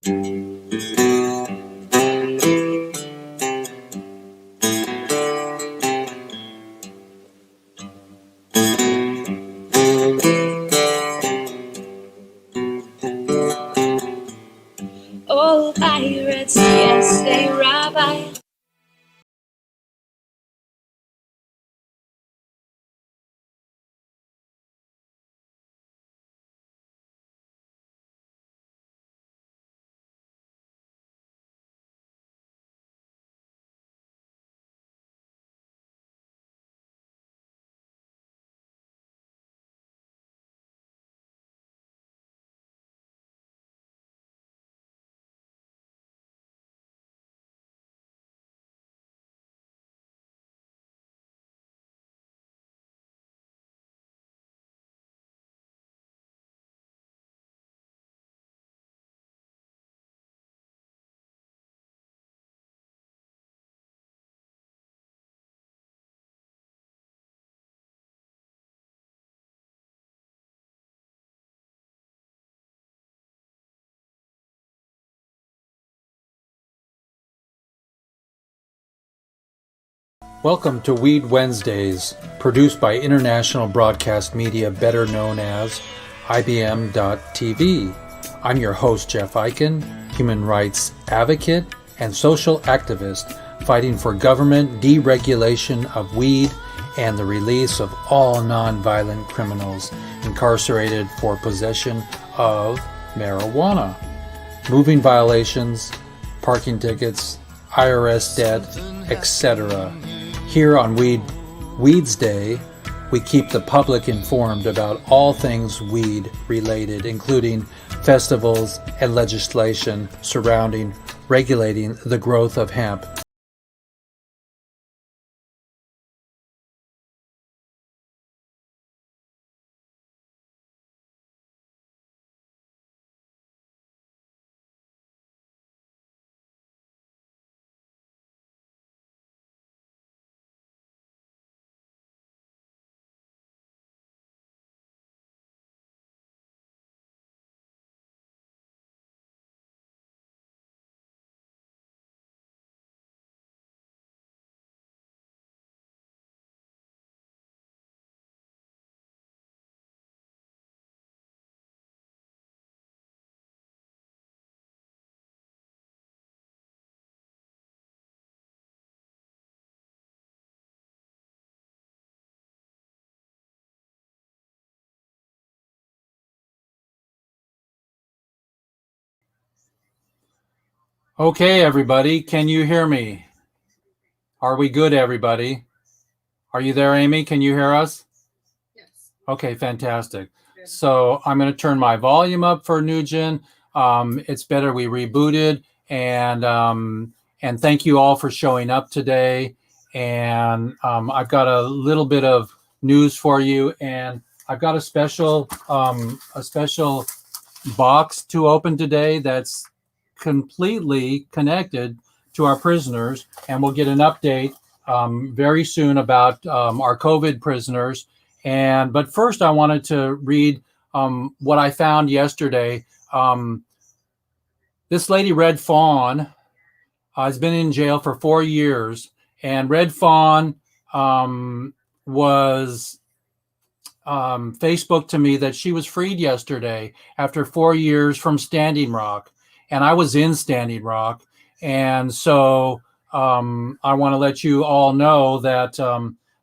All pirates, yes, they rabbi. Welcome to Weed Wednesdays, produced by International Broadcast Media, better known as IBM.TV. I'm your host, Jeff Eichen, human rights advocate and social activist fighting for government deregulation of weed and the release of all nonviolent criminals incarcerated for possession of marijuana, moving violations, parking tickets, IRS debt, etc. Here on WEEDsday, we keep the public informed about all things weed related, including festivals and legislation surrounding regulating the growth of hemp. Okay, everybody, can you hear me? Are we good, everybody? Are you there, Amy? Can you hear us? Yes. Okay, fantastic. So I'm going to turn my volume up for Nugent. It's better we rebooted, and thank you all for showing up today. And I've got a little bit of news for you, and I've got a special box to open today that's completely connected to our prisoners, and we'll get an update very soon about our COVID prisoners. But first, I wanted to read what I found yesterday. This lady, Red Fawn, has been in jail for 4 years, and Red Fawn was Facebook to me that she was freed yesterday after 4 years from Standing Rock, and I was in Standing Rock, and so I want to let you all know that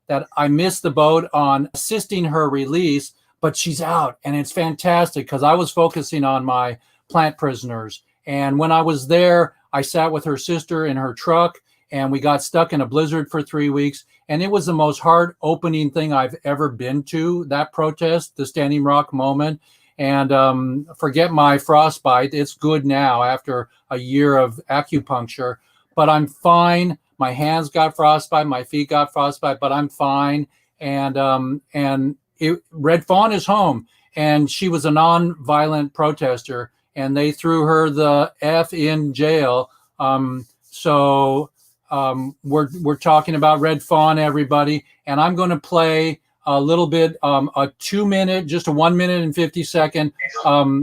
that I missed the boat on assisting her release, but she's out, and it's fantastic because I was focusing on my plant prisoners, and when I was there, I sat with her sister in her truck, and we got stuck in a blizzard for 3 weeks. And it was the most heart opening thing I've ever been to, that protest, the Standing Rock moment. And forget my frostbite. It's good now after a year of acupuncture, but I'm fine. My hands got frostbite, my feet got frostbite, but I'm fine. And Red Fawn is home, and she was a non-violent protester, and they threw her the F in jail. We're talking about Red Fawn, everybody, and I'm going to play a little bit, a 2 minute, just a 1 minute and 50 second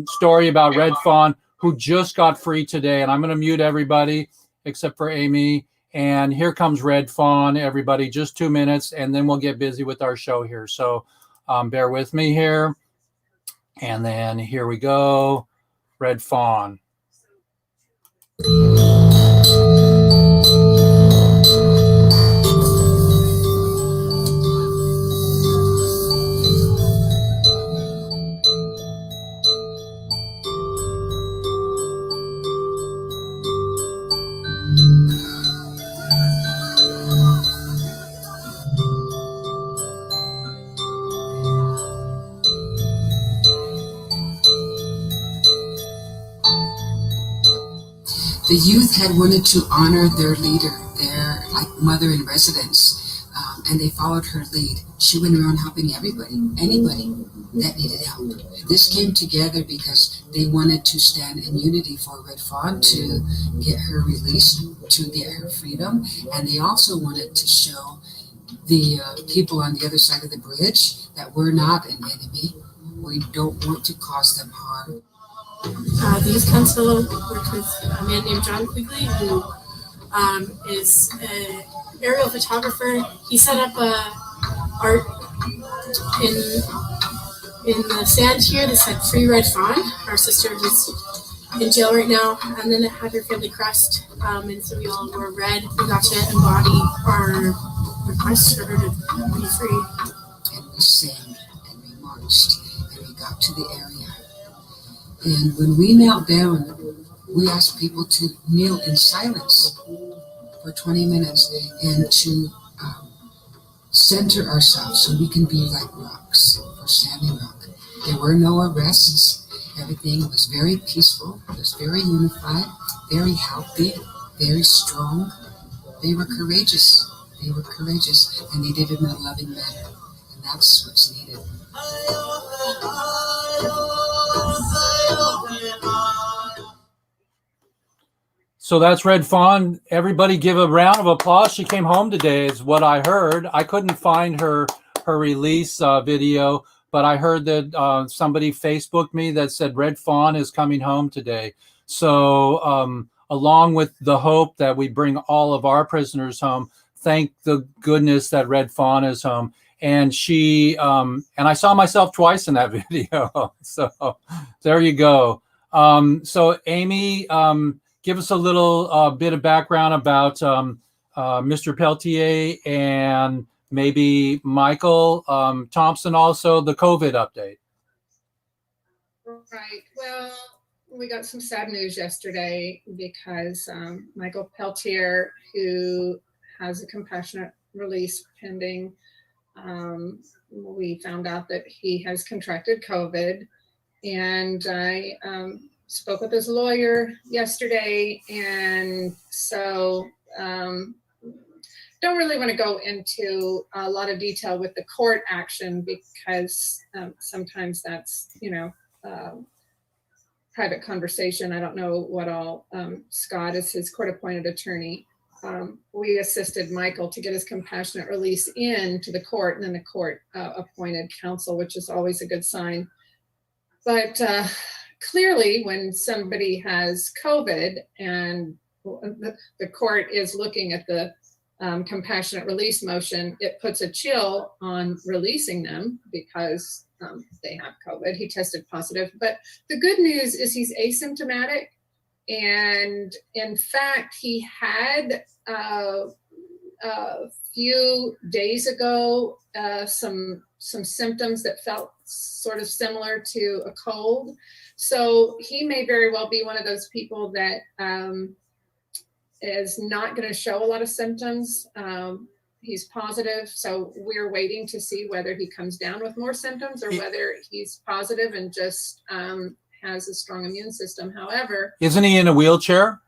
story about Red Fawn, who just got free today. And I'm going to mute everybody except for Amy. And here comes Red Fawn, everybody, just 2 minutes, and then we'll get busy with our show here. So bear with me here. And then here we go, Red Fawn. The youth had wanted to honor their leader, their mother in residence, and they followed her lead. She went around helping anybody that needed help. This came together because they wanted to stand in unity for Red Fawn to get her released, to get her freedom, and they also wanted to show the people on the other side of the bridge that we're not an enemy. We don't want to cause them harm. The youth council worked with a man named John Quigley, who is an aerial photographer. He set up art in the sand here that said "Free Red Fawn." Our sister is in jail right now, and then it had her family crest, and so we all wore red. We got to embody our request for her to be free. And we sang, and we marched, and we got to the area. And when we knelt down, we asked people to kneel in silence for 20 minutes and to center ourselves so we can be like rocks or standing rock. There were no arrests. Everything was very peaceful. It was very unified, very healthy, very strong. They were courageous. They were courageous, and they did it in a loving manner. And that's what's needed. So that's Red Fawn. Everybody give a round of applause. She came home today is what I heard. I couldn't find her release video, but I heard that somebody Facebooked me that said Red Fawn is coming home today. So along with the hope that we bring all of our prisoners home, thank the goodness that Red Fawn is home. And she, and I saw myself twice in that video. So there you go. So Amy, give us a little bit of background about Mr. Peltier and maybe Michael Thompson, also the COVID update. Right. Well, we got some sad news yesterday because Michael Peltier, who has a compassionate release pending, we found out that he has contracted COVID, and I spoke with his lawyer yesterday, and so don't really want to go into a lot of detail with the court action because sometimes that's, private conversation. I don't know what all, Scott is his court-appointed attorney. We assisted Michael to get his compassionate release in to the court, and then the court appointed counsel, which is always a good sign. But clearly, when somebody has COVID and the court is looking at the compassionate release motion, it puts a chill on releasing them because they have COVID. He tested positive. But the good news is he's asymptomatic. And in fact, he had a few days ago some symptoms that felt sort of similar to a cold. So he may very well be one of those people that is not going to show a lot of symptoms. He's positive, so we're waiting to see whether he comes down with more symptoms or whether he's positive and just has a strong immune system. However, isn't he in a wheelchair?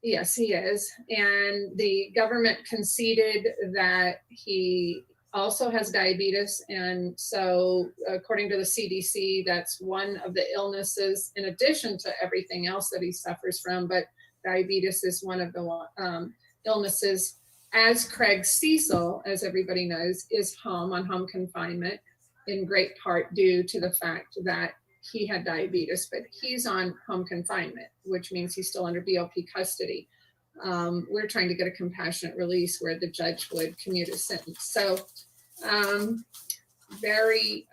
Yes, he is. And the government conceded that he also has diabetes. And so according to the CDC, that's one of the illnesses in addition to everything else that he suffers from. But diabetes is one of the illnesses. As Craig Cecil, as everybody knows, is home on home confinement in great part due to the fact that he had diabetes, but he's on home confinement, which means he's still under BOP custody. We're trying to get a compassionate release where the judge would commute his sentence. So very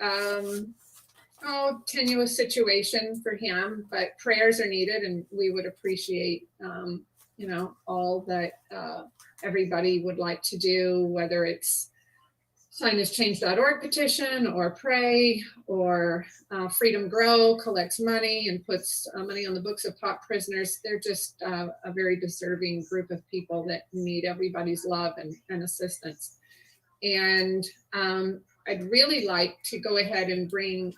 tenuous situation for him, but prayers are needed, and we would appreciate all that everybody would like to do, whether it's sign his change.org petition or pray, or Freedom Grow collects money and puts money on the books of POW prisoners. They're just a very deserving group of people that need everybody's love and assistance. And I'd really like to go ahead and bring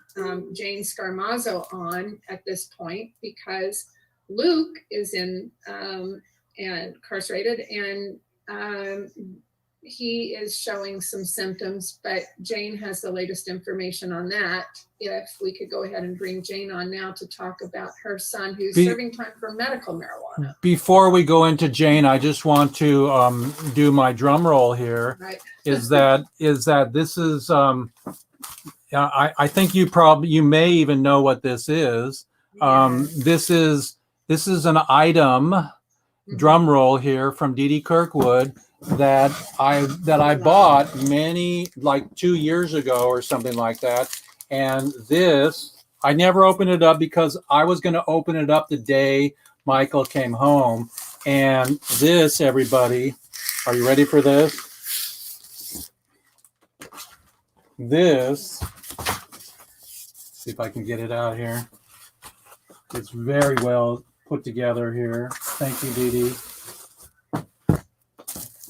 Jane Scarmazzo on at this point, because Luke is incarcerated, and he is showing some symptoms, but Jane has the latest information on that. If we could go ahead and bring Jane on now to talk about her son who's serving time for medical marijuana. Before we go into Jane, I just want to do my drum roll here. Right. Is that this is I think you may even know what this is. This is an item, drum roll here, from Dee Dee Kirkwood that I bought like 2 years ago or something like that. And this, I never opened it up because I was going to open it up the day Michael came home. And this, everybody, are you ready for this? This, see if I can get it out here. It's very well put together here. Thank you, Dee Dee.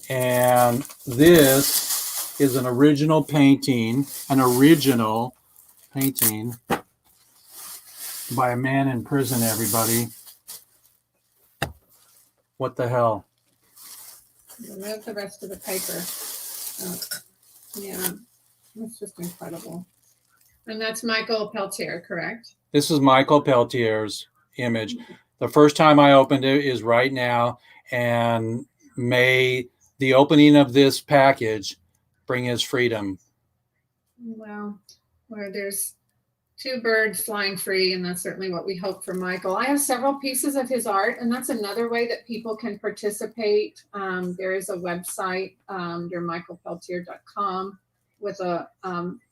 And this is an original painting by a man in prison, everybody. What the hell? Remove the rest of the paper. Yeah, that's just incredible. And that's Michael Peltier, correct? This is Michael Peltier's image. The first time I opened it is right now, and may the opening of this package bring his freedom. Well, where there's two birds flying free, and that's certainly what we hope for Michael. I have several pieces of his art, and that's another way that people can participate. There is a website under michaelpeltier.com with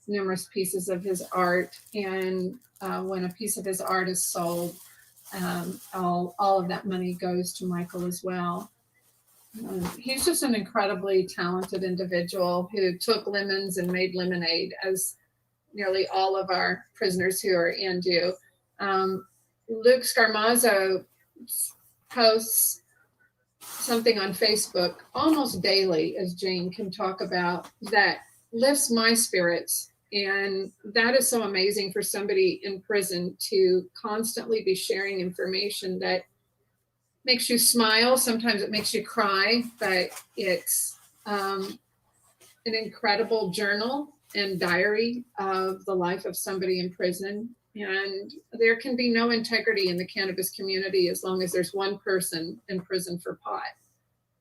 numerous pieces of his art, and when a piece of his art is sold, all of that money goes to Michael as well. He's just an incredibly talented individual who took lemons and made lemonade, as nearly all of our prisoners who are in do. Luke Scarmazzo posts something on Facebook almost daily, as Jane can talk about, that lifts my spirits. And that is so amazing for somebody in prison to constantly be sharing information that makes you smile. Sometimes it makes you cry, but it's an incredible journal and diary of the life of somebody in prison. And there can be no integrity in the cannabis community as long as there's one person in prison for pot.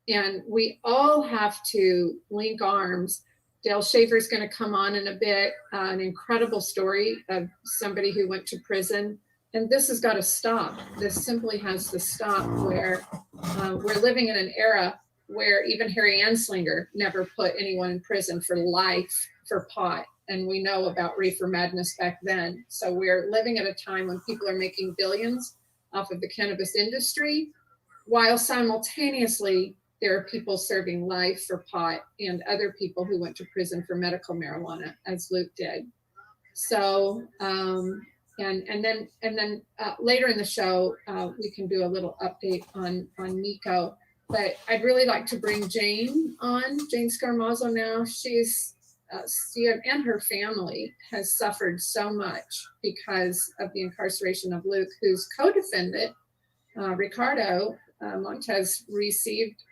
And we all have to link arms. Dale Schafer is going to come on in a bit, an incredible story of somebody who went to prison. And this has got to stop. This simply has to stop, where we're living in an era where even Harry Anslinger never put anyone in prison for life for pot. And we know about reefer madness back then. So we're living at a time when people are making billions off of the cannabis industry, while simultaneously there are people serving life for pot, and other people who went to prison for medical marijuana, as Luke did. So, and then later in the show, we can do a little update on Nico. But I'd really like to bring Jane on, Jane Scarmazzo now. She's, and her family has suffered so much because of the incarceration of Luke, whose co-defendant, Ricardo Montes, received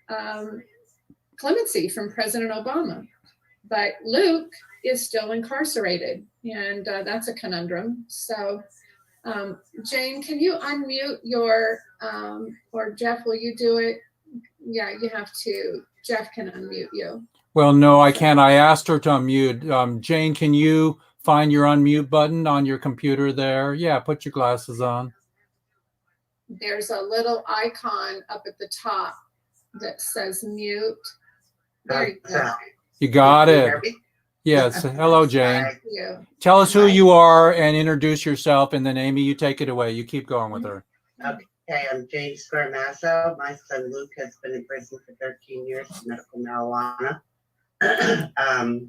clemency from President Obama. But Luke is still incarcerated, and that's a conundrum. So, Jane, can you unmute your, or Jeff, will you do it? Yeah, you have to. Jeff can unmute you. Well, no, I can't. I asked her to unmute. Jane, can you find your unmute button on your computer there. Yeah, put your glasses on. There's a little icon up at the top that says mute. There you go. You got Can you it. hear me? Yes. Hello, Jane. Hi. You. Tell us who Hi. you are and introduce yourself, and then Amy, you take it away. You keep going with her. Okay, I'm Jane Scarmazzo. My son Luke has been in prison for 13 years for medical marijuana.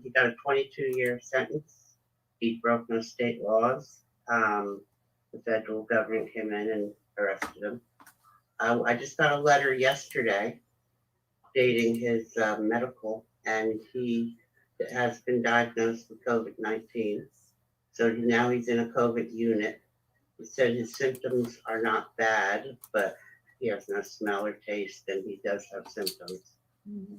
He got a 22-year sentence. He broke no state laws. The federal government came in and arrested him. I just got a letter yesterday dating his medical, and he has been diagnosed with COVID-19. So now he's in a COVID unit. He said his symptoms are not bad, but he has no smell or taste, and he does have symptoms.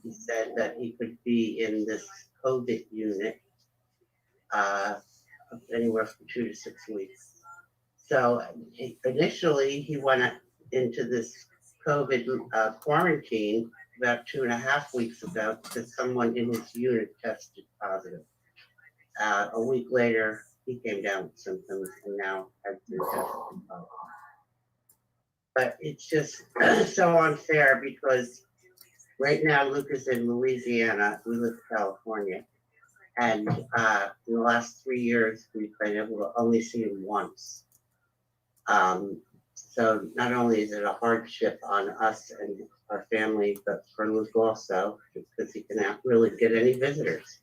He said that he could be in this COVID unit anywhere from 2 to 6 weeks. So initially, he went into this COVID quarantine about 2.5 weeks ago because someone in his unit tested positive. A week later, he came down with symptoms and now has been tested positive. But it's just so unfair because right now Luke is in Louisiana, we live in California. And in the last 3 years, we've been able to only see him once. So not only is it a hardship on us and our family, but for Luke also, because he cannot really get any visitors.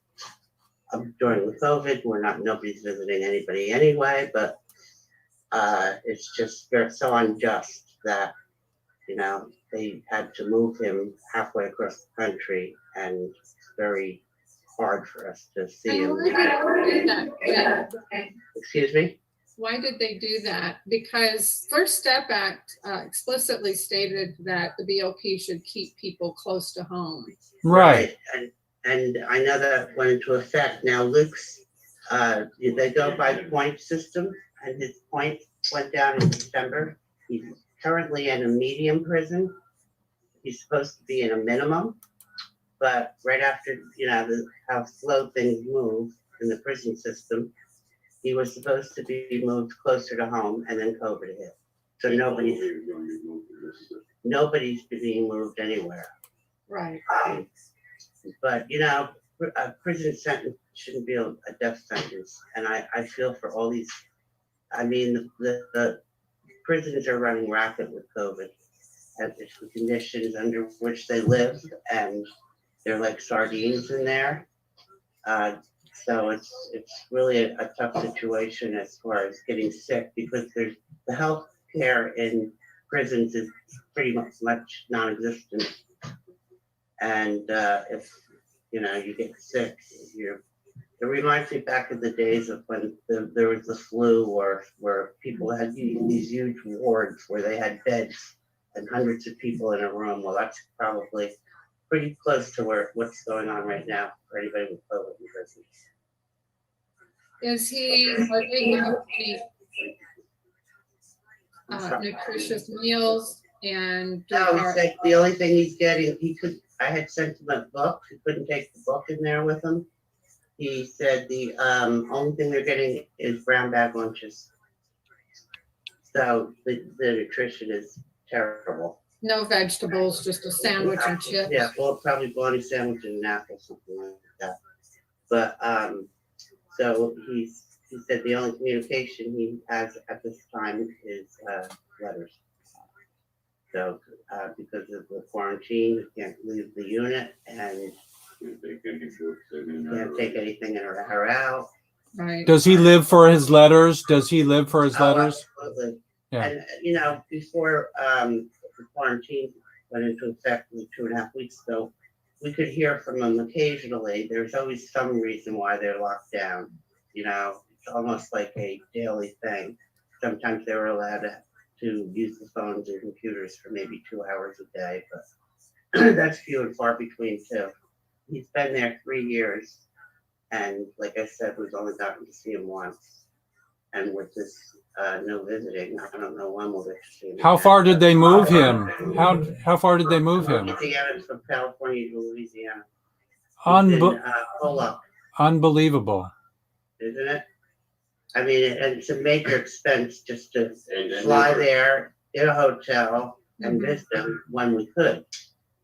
During the COVID, nobody's visiting anybody anyway, but it's just so unjust that, they had to move him halfway across the country, and it's very hard for us to see him. Excuse me? Why did they do that? Because First Step Act explicitly stated that the BOP should keep people close to home. Right. And I know that went into effect. Now Luke's, they go by point system, and his points went down in December. He's currently in a medium prison. He's supposed to be in a minimum, but right after, how slow things move in the prison system, he was supposed to be moved closer to home, and then COVID hit. So nobody's being moved anywhere. Right. But a prison sentence shouldn't be a death sentence, and I feel for all these. I mean, the prisons are running rampant with COVID, and it's the conditions under which they live, and they're like sardines in there. So it's really a tough situation as far as getting sick, because the health care in prisons is pretty much non-existent. And if you get sick, it reminds me back in the days of when there was the flu, or where people had these huge wards where they had beds and hundreds of people in a room. Well, that's probably pretty close to what's going on right now for anybody with COVID in prison. Are they giving any nutritious meals and No, he said the only thing he's getting, I had sent him a book. He couldn't take the book in there with him. He said the only thing they're getting is brown bag lunches. So the nutrition is terrible. no vegetables, just a sandwich and chips? Yeah, well, probably bologna sandwich and an apple, something like that. But so he said the only communication he has at this time is letters. So because of the quarantine, he can't leave the unit, and can't take anything in or her out. Right. Does he live for his letters? Letters? Absolutely. Yeah. And before the quarantine went into effect 2.5 weeks ago, we could hear from them occasionally. There's always some reason why they're locked down. It's almost like a daily thing. Sometimes they were allowed to use the phones and computers for maybe 2 hours a day, but that's few and far between too. He's been there 3 years, and like I said, we've only gotten to see him once. And with this no visiting, I don't know when we'll get to see him. How far did they move him? How far did they move him? Louisiana, from California to Louisiana. Povah, Unbelievable. isn't it? I mean, and it's a major expense just to fly there, get a hotel, and visit them when we could.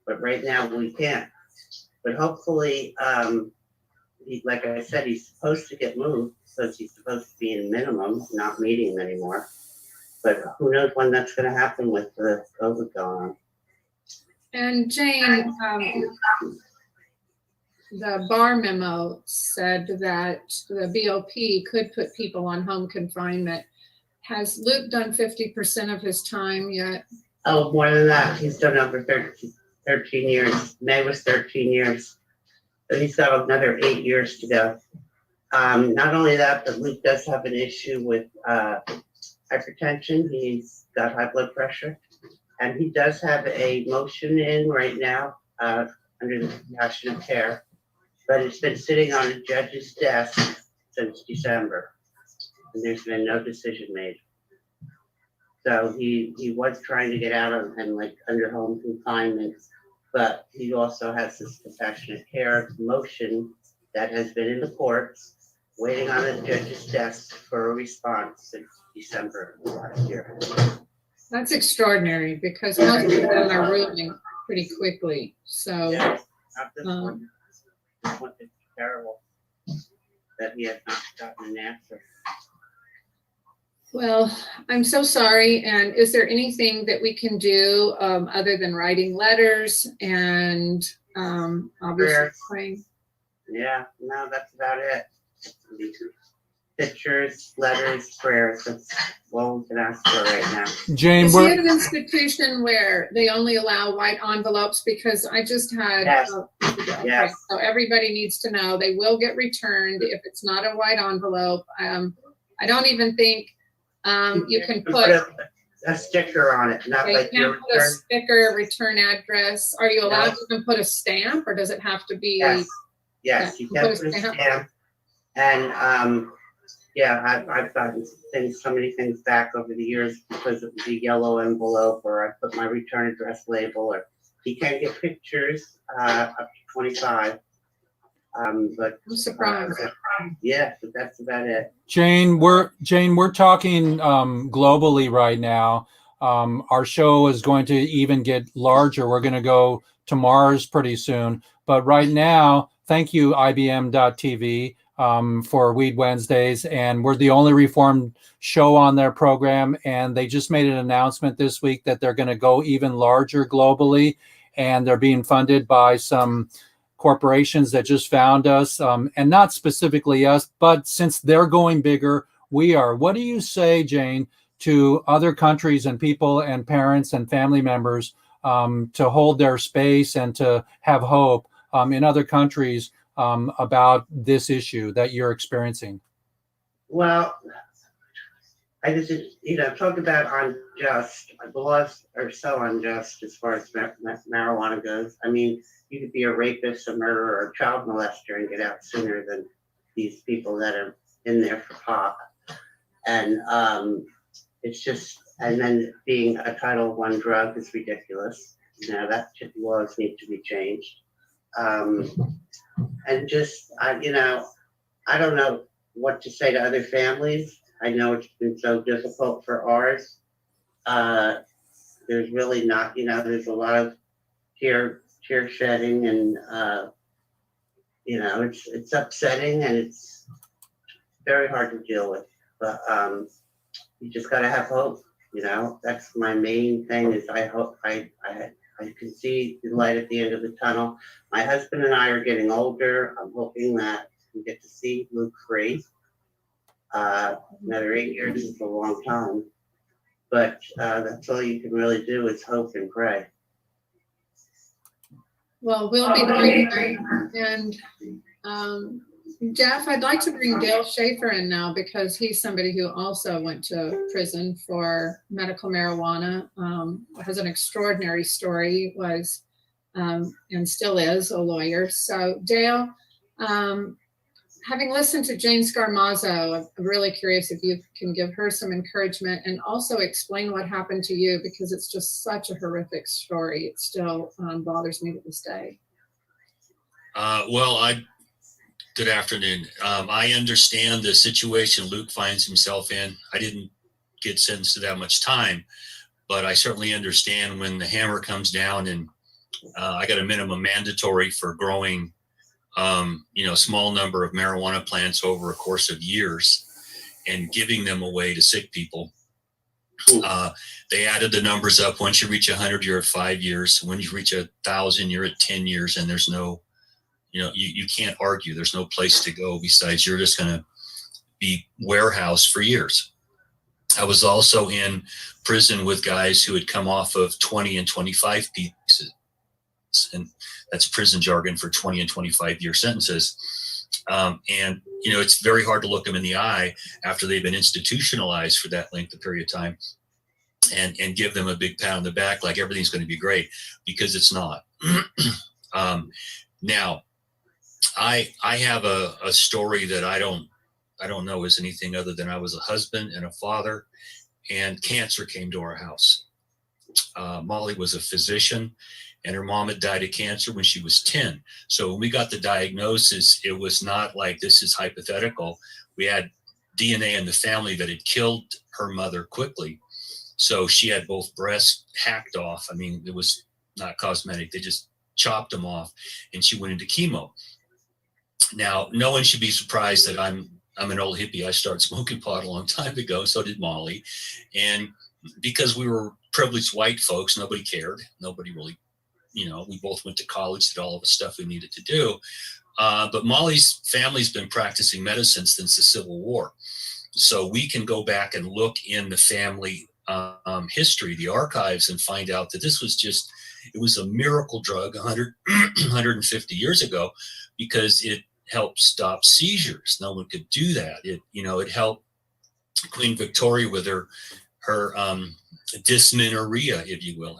But right now we can't. But hopefully, like I said, he's supposed to get moved because he's supposed to be in minimum, not meeting anymore. But who knows when that's going to happen with the COVID going on. And Jane, the bar memo said that the BOP could put people on home confinement. Has Luke done 50% of his time yet? Oh, more than that. He's done over 13 years. May was 13 years. So he's got another 8 years to go. Not only that, but Luke does have an issue with hypertension. He's got high blood pressure. And he does have a motion in right now under the compassionate care. But it's been sitting on a judge's desk since December. And there's been no decision made. So he was trying to get out of and like under home confinement, but he also has this compassionate care motion that has been in the courts, waiting on the judge's desk for a response since December of last year. That's extraordinary because most of them are ruling pretty quickly. So Yeah, not this one. This one is terrible that he has not gotten an answer. Well, I'm so sorry. And is there anything that we can do other than writing letters and obviously Prayers. praying? Yeah, no, that's about it. Pictures, letters, prayers. That's all we can ask for right now. Jane, Is he we're at an institution where they only allow white envelopes? Because I just had, Yes. Okay, Yes. so everybody needs to know they will get returned if it's not a white envelope. I don't even think you can put a sticker on it, not you like your can't put a return. sticker, return address. Are you allowed No. to even put a stamp, or does it have to be? Yes, yes, you can put a stamp. And yeah, I've gotten things, so many things back over the years because of the yellow envelope, or I put my return address label, or you can get pictures up to 25. But I'm surprised. yeah, but that's about it. Jane, we're talking globally right now. Our show is going to even get larger. We're going to go to Mars pretty soon. But right now, thank you, IBM.TV, for Weed Wednesdays. And we're the only Reformed show on their program. And they just made an announcement this week that they're going to go even larger globally. And they're being funded by some corporations that just found us, and not specifically us, but since they're going bigger, we are. What do you say, Jane, to other countries and people and parents and family members to hold their space and to have hope in other countries about this issue that you're experiencing? Well, I just, talk about unjust. The laws are so unjust as far as marijuana goes. I mean, you could be a rapist, a murderer, or a child molester and get out sooner than these people that are in there for pot. And it's just, and then being a Title I drug is ridiculous. That laws need to be changed. And just, I don't know what to say to other families. I know it's been so difficult for ours. There's really not, there's a lot of tear shedding, and it's upsetting, and it's very hard to deal with. But you just gotta have hope. That's my main thing. Is I hope I can see the light at the end of the tunnel. My husband and I are getting older. I'm hoping that we get to see Luke free. Another 8 years is a long time, but that's all you can really do is hope and pray. Well, we'll be praying. And Jeff, I'd like to bring Dale Schafer in now because he's somebody who also went to prison for medical marijuana. Has an extraordinary story. Was and still is a lawyer. So Dale, having listened to Jane Scarmazzo, I'm really curious if you can give her some encouragement and also explain what happened to you, because it's just such a horrific story. It still bothers me to this day. Well, Good afternoon. I understand the situation Luke finds himself in. I didn't get sentenced to that much time, but I certainly understand when the hammer comes down and I got a minimum mandatory for growing, small number of marijuana plants over a course of years and giving them away to sick people. They added the numbers up. Once you reach 100, you're at 5 years. When you reach 1,000, you're at 10 years, and there's no, you can't argue. There's no place to go besides you're just going to be warehoused for years. I was also in prison with guys who had come off of 20 and 25 pieces, and that's prison jargon for 20 and 25-year sentences. And it's very hard to look them in the eye after they've been institutionalized for that length of period of time and give them a big pat on the back like everything's going to be great, because it's not. Now, I have a story that I don't know is anything other than I was a husband and a father, and cancer came to our house. Molly was a physician, and her mom had died of cancer when she was 10. So when we got the diagnosis, it was not like this is hypothetical. We had DNA in the family that had killed her mother quickly. So she had both breasts hacked off. I mean, it was not cosmetic. They just chopped them off, and she went into chemo. Now, no one should be surprised that I'm an old hippie. I started smoking pot a long time ago. So did Molly. And because we were privileged white folks, nobody cared. Nobody really, we both went to college, did all of the stuff we needed to do. But Molly's family's been practicing medicine since the Civil War. So we can go back and look in the family history, the archives, and find out that this was it was a miracle drug 150 years ago, because it helped stop seizures. No one could do that. It helped Queen Victoria with her dysmenorrhea, if you will.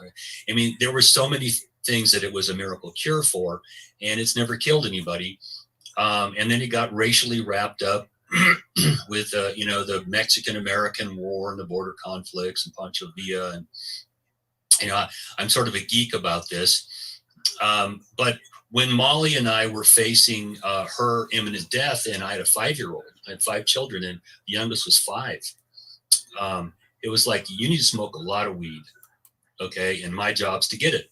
I mean, there were so many things that it was a miracle cure for, and it's never killed anybody. And then it got racially wrapped up with, the Mexican-American War and the border conflicts and Pancho Villa. And, I'm sort of a geek about this. But when Molly and I were facing her imminent death, and I had a 5-year-old, I had 5 children, and the youngest was 5. It was like, you need to smoke a lot of weed, okay? And my job's to get it.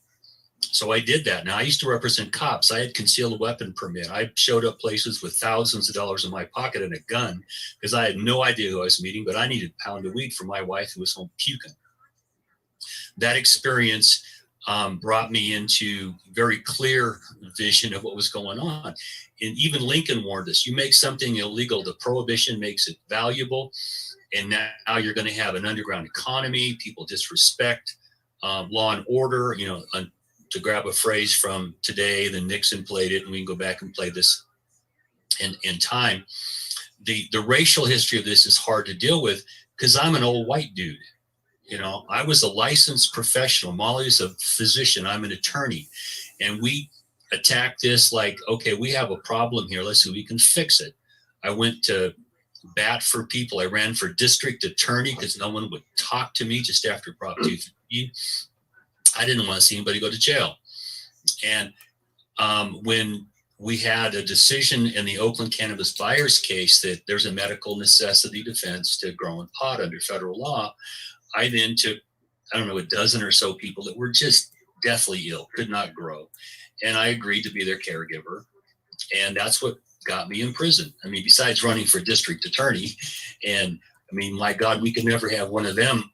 So I did that. Now, I used to represent cops. I had concealed weapon permit. I showed up places with thousands of dollars in my pocket and a gun, because I had no idea who I was meeting, but I needed a pound of weed for my wife, who was home puking. That experience brought me into very clear vision of what was going on. And even Lincoln warned us, you make something illegal, the prohibition makes it valuable. And now you're going to have an underground economy. People disrespect law and order, to grab a phrase from today, then Nixon played it, and we can go back and play this in time. The racial history of this is hard to deal with, because I'm an old white dude. I was a licensed professional. Molly's a physician. I'm an attorney. And we attacked this like, okay, we have a problem here. Let's see if we can fix it. I went to bat for people. I ran for district attorney because no one would talk to me just after Prop 215. I didn't want to see anybody go to jail. And when we had a decision in the Oakland cannabis buyers case that there's a medical necessity defense to growing pot under federal law, I then took, a dozen or so people that were just deathly ill, could not grow. And I agreed to be their caregiver. And that's what got me in prison. I mean, besides running for district attorney, and my God, we could never have one of them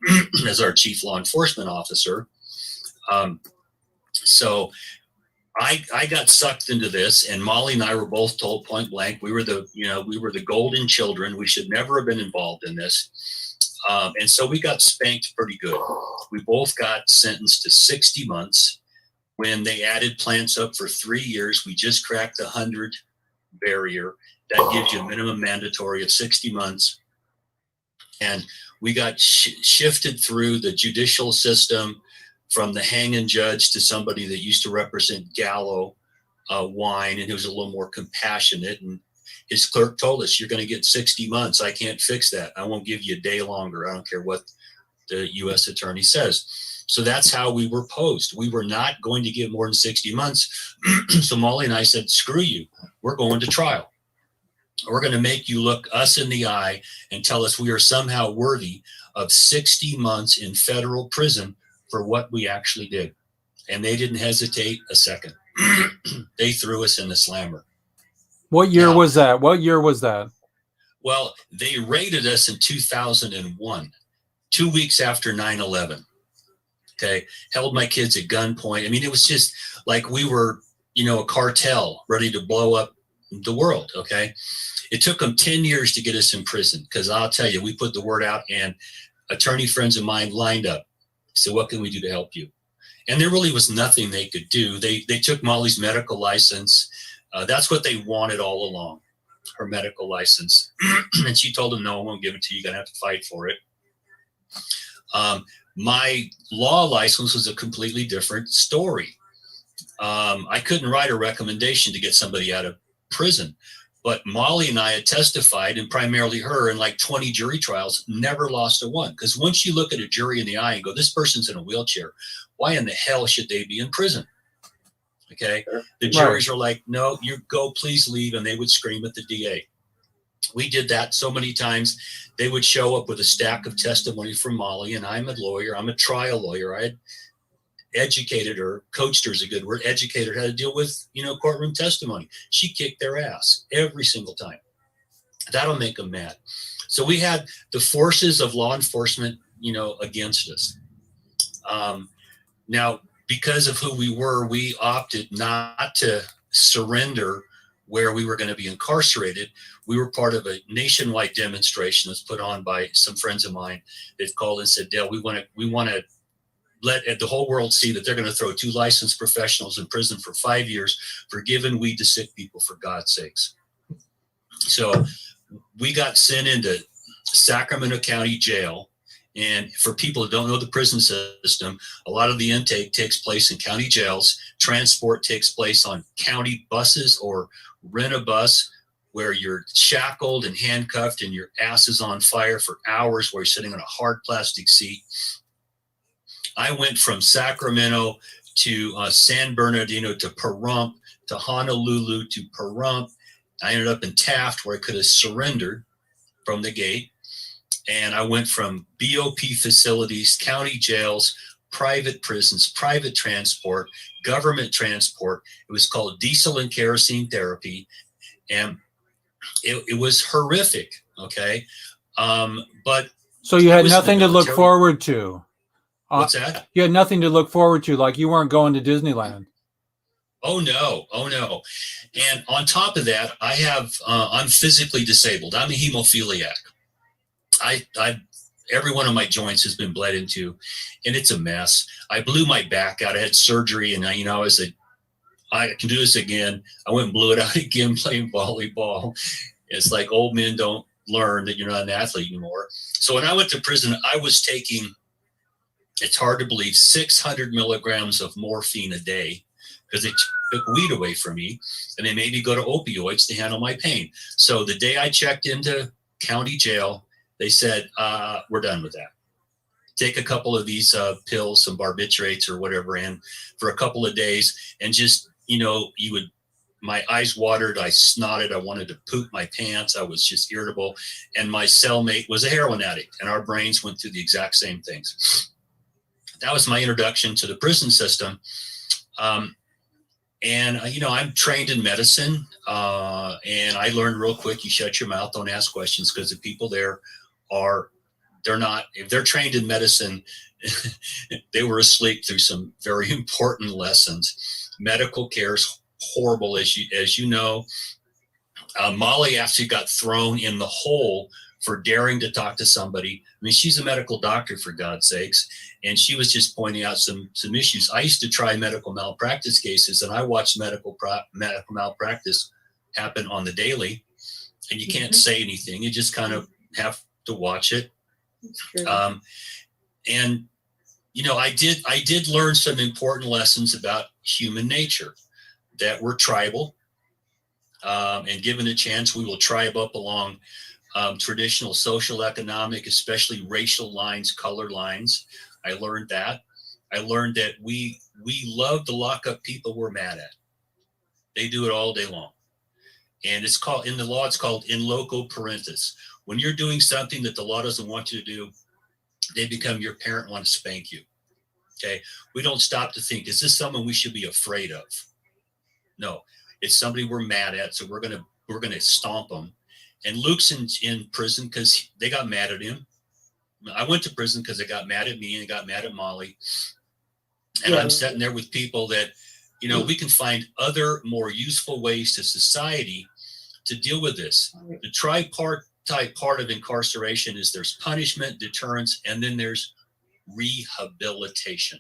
as our chief law enforcement officer. So I got sucked into this, and Molly and I were both told point blank, we were the golden children. We should never have been involved in this. And so we got spanked pretty good. We both got sentenced to 60 months. When they added plants up for 3 years, we just cracked the 100 barrier. That gives you a minimum mandatory of 60 months. And we got shifted through the judicial system from the hanging judge to somebody that used to represent Gallo wine, and who was a little more compassionate. And his clerk told us, you're going to get 60 months. I can't fix that. I won't give you a day longer. I don't care what the U.S. attorney says. So that's how we were posed. We were not going to give more than 60 months. So Molly and I said, screw you. We're going to trial. We're going to make you look us in the eye and tell us we are somehow worthy of 60 months in federal prison for what we actually did. And they didn't hesitate a second. They threw us in the slammer. What year Now, was that? What year was that? Well, they raided us in 2001, 2 weeks after 9/11. Okay. Held my kids at gunpoint. I mean, it was just like we were, a cartel ready to blow up the world. Okay. It took them 10 years to get us in prison because I'll tell you, we put the word out and attorney friends of mine lined up. So what can we do to help you? And there really was nothing they could do. They took Molly's medical license. That's what they wanted all along, her medical license. And she told them, no, I won't give it to you. You're going to have to fight for it. My law license was a completely different story. I couldn't write a recommendation to get somebody out of prison. But Molly and I had testified, and primarily her, in like 20 jury trials, never lost a one. Because once you look at a jury in the eye and go, this person's in a wheelchair, why in the hell should they be in prison? Okay. The juries are like, no, you go, please leave. And they would scream at the DA. We did that so many times. They would show up with a stack of testimony from Molly, and I'm a lawyer. I'm a trial lawyer. I had educated her, coached her is a good word, educated her how to deal with, courtroom testimony. She kicked their ass every single time. That'll make them mad. So we had the forces of law enforcement, against us. Now, because of who we were, we opted not to surrender where we were going to be incarcerated. We were part of a nationwide demonstration that's put on by some friends of mine that called and said, Dale, we want to let the whole world see that they're going to throw 2 licensed professionals in prison for 5 years for giving weed to sick people, for God's sakes. So we got sent into Sacramento County Jail. And for people who don't know the prison system, a lot of the intake takes place in county jails. Transport takes place on county buses or rent a bus where you're shackled and handcuffed and your ass is on fire for hours while you're sitting on a hard plastic seat. I went from Sacramento to San Bernardino to Pahrump to Honolulu to Pahrump. I ended up in Taft where I could have surrendered from the gate. And I went from BOP facilities, county jails, private prisons, private transport, government transport. It was called diesel and kerosene therapy. And it was horrific. Okay. But so you had nothing to look forward to. What's that? You had nothing to look forward to, like you weren't going to Disneyland. Oh no. And on top of that, I'm physically disabled. I'm a hemophiliac. Every one of my joints has been bled into, and it's a mess. I blew my back out. I had surgery, and I can do this again. I went and blew it out again playing volleyball. It's like old men don't learn that you're not an athlete anymore. So when I went to prison, I was taking, it's hard to believe, 600 milligrams of morphine a day because they took weed away from me, and they made me go to opioids to handle my pain. So the day I checked into county jail, they said, we're done with that. Take a couple of these pills, some barbiturates or whatever, and for a couple of days, and just, my eyes watered, I snotted, I wanted to poop my pants, I was just irritable. And my cellmate was a heroin addict, and our brains went through the exact same things. That was my introduction to the prison system. And I'm trained in medicine, and I learned real quick, you shut your mouth, don't ask questions, because the people there if they're trained in medicine, they were asleep through some very important lessons. Medical care is horrible, as you know. Molly actually got thrown in the hole for daring to talk to somebody. I mean, she's a medical doctor, for God's sakes, and she was just pointing out some issues. I used to try medical malpractice cases, and I watched medical malpractice happen on the daily, and you can't say anything. You just kind of have to watch it. And I did learn some important lessons about human nature, that we're tribal, and given a chance, we will tribe up along traditional social, economic, especially racial lines, color lines. I learned that. I learned that we love to lock up people we're mad at. They do it all day long. And it's called, in the law, it's called in loco parentis. When you're doing something that the law doesn't want you to do, they become your parent, want to spank you. Okay. We don't stop to think, is this someone we should be afraid of? No, it's somebody we're mad at. So we're going to stomp them. And Luke's in prison because they got mad at him. I went to prison because they got mad at me and they got mad at Molly. And I'm sitting there with people that, you know, we can find other more useful ways to society to deal with this. The tripartite part of incarceration is there's punishment, deterrence, and then there's rehabilitation.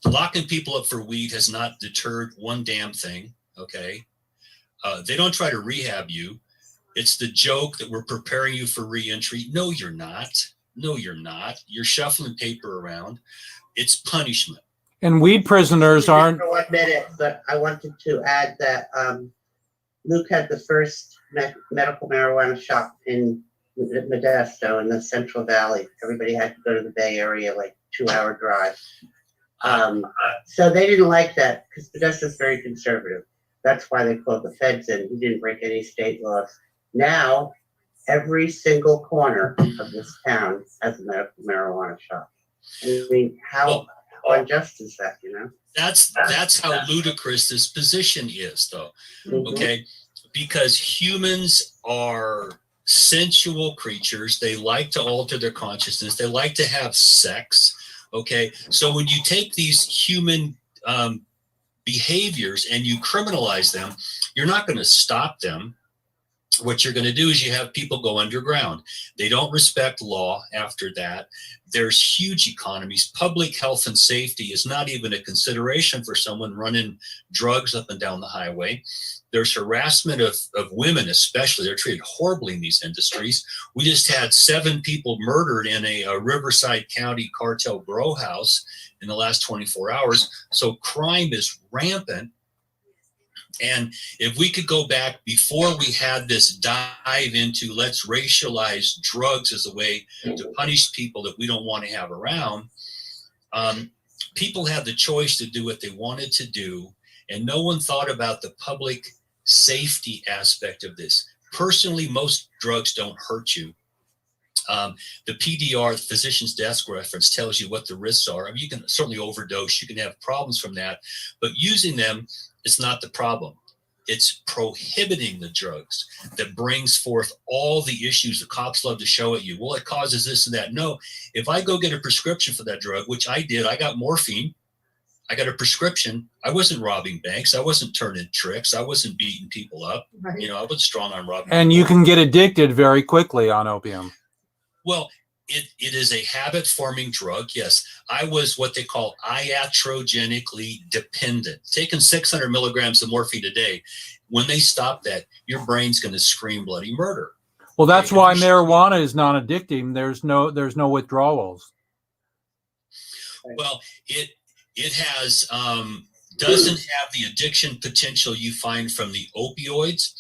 Locking people up for weed has not deterred one damn thing. Okay. They don't try to rehab you. It's the joke that we're preparing you for reentry. No, you're not. No, you're not. You're shuffling paper around. It's punishment. And weed prisoners aren't. For 1 minute, but I wanted to add that Luke had the first medical marijuana shop in Modesto in the Central Valley. Everybody had to go to the Bay Area, like 2-hour drive. So they didn't like that because Modesto's very conservative. That's why they called the feds in. He didn't break any state laws. Now, every single corner of this town has a medical marijuana shop. I mean, how unjust is that, you know? That's how ludicrous this position is, though. Okay? Because humans are sensual creatures. They like to alter their consciousness. They like to have sex. Okay? So when you take these human behaviors and you criminalize them, you're not going to stop them. What you're going to do is you have people go underground. They don't respect law after that. There's huge economies. Public health and safety is not even a consideration for someone running drugs up and down the highway. There's harassment of women, especially. They're treated horribly in these industries. We just had 7 people murdered in a Riverside County cartel grow house in the last 24 hours. So crime is rampant. And if we could go back before we had this dive into let's racialize drugs as a way to punish people that we don't want to have around, people had the choice to do what they wanted to do. And no one thought about the public safety aspect of this. Personally, most drugs don't hurt you. The PDR, the physician's desk reference, tells you what the risks are. I mean, you can certainly overdose. You can have problems from that. But using them, it's not the problem. It's prohibiting the drugs that brings forth all the issues the cops love to show at you. Well, it causes this and that. No, if I go get a prescription for that drug, which I did, I got morphine. I got a prescription. I wasn't robbing banks. I wasn't turning tricks. I wasn't beating people up. Right. You know, I wasn't strong on robbing. And you can get addicted very quickly on opium. Well, it is a habit-forming drug. Yes, I was what they call iatrogenically dependent. Taking 600 milligrams of morphine a day, when they stop that, your brain's going to scream bloody murder. Well, that's why marijuana is non-addicting. There's no withdrawals. Well, it has doesn't have the addiction potential you find from the opioids,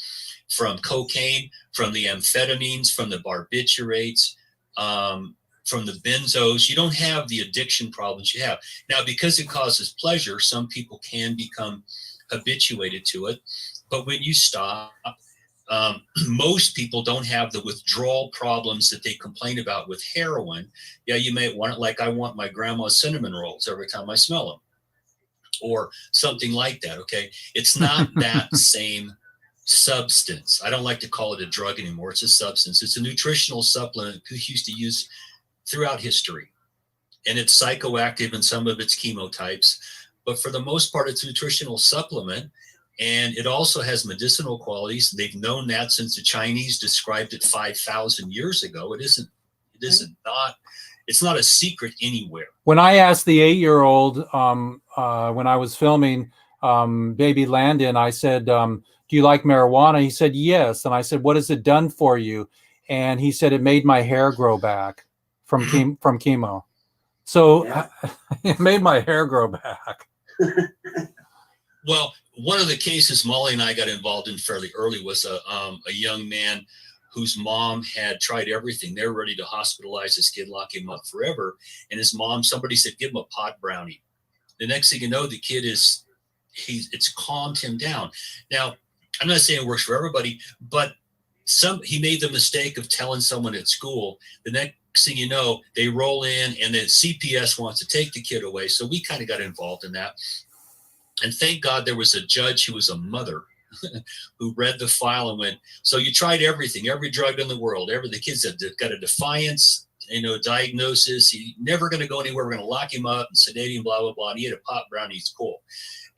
from cocaine, from the amphetamines, from the barbiturates. From the benzos. You don't have the addiction problems you have. Now, because it causes pleasure, some people can become habituated to it. But when you stop, most people don't have the withdrawal problems that they complain about with heroin. Yeah, you may want it like I want my grandma's cinnamon rolls every time I smell them, or something like that, okay? It's not that same substance. I don't like to call it a drug anymore. It's a substance. It's a nutritional supplement people used to use throughout history. And it's psychoactive in some of its chemotypes. But for the most part, it's a nutritional supplement. And it also has medicinal qualities. They've known that since the Chinese described it 5,000 years ago. It's not a secret anywhere. When I asked the 8-year-old when I was filming Baby Landon, I said, do you like marijuana? He said, yes. And I said, what has it done for you? And he said, it made my hair grow back from chemo. So yeah. It made my hair grow back. Well, one of the cases Molly and I got involved in fairly early was a young man whose mom had tried everything. They were ready to hospitalize this kid, lock him up forever. And his mom, somebody said, give him a pot brownie. The next thing you know, the kid it's calmed him down. Now, I'm not saying it works for everybody, but he made the mistake of telling someone at school. The next thing you know, they roll in and the CPS wants to take the kid away. So we kind of got involved in that. And thank God there was a judge who was a mother who read the file and went, so you tried everything, every drug in the world, the kids have got a defiance, diagnosis. He's never going to go anywhere. We're going to lock him up and sedate him, blah, blah, blah. And he had a pop brownie. He's cool.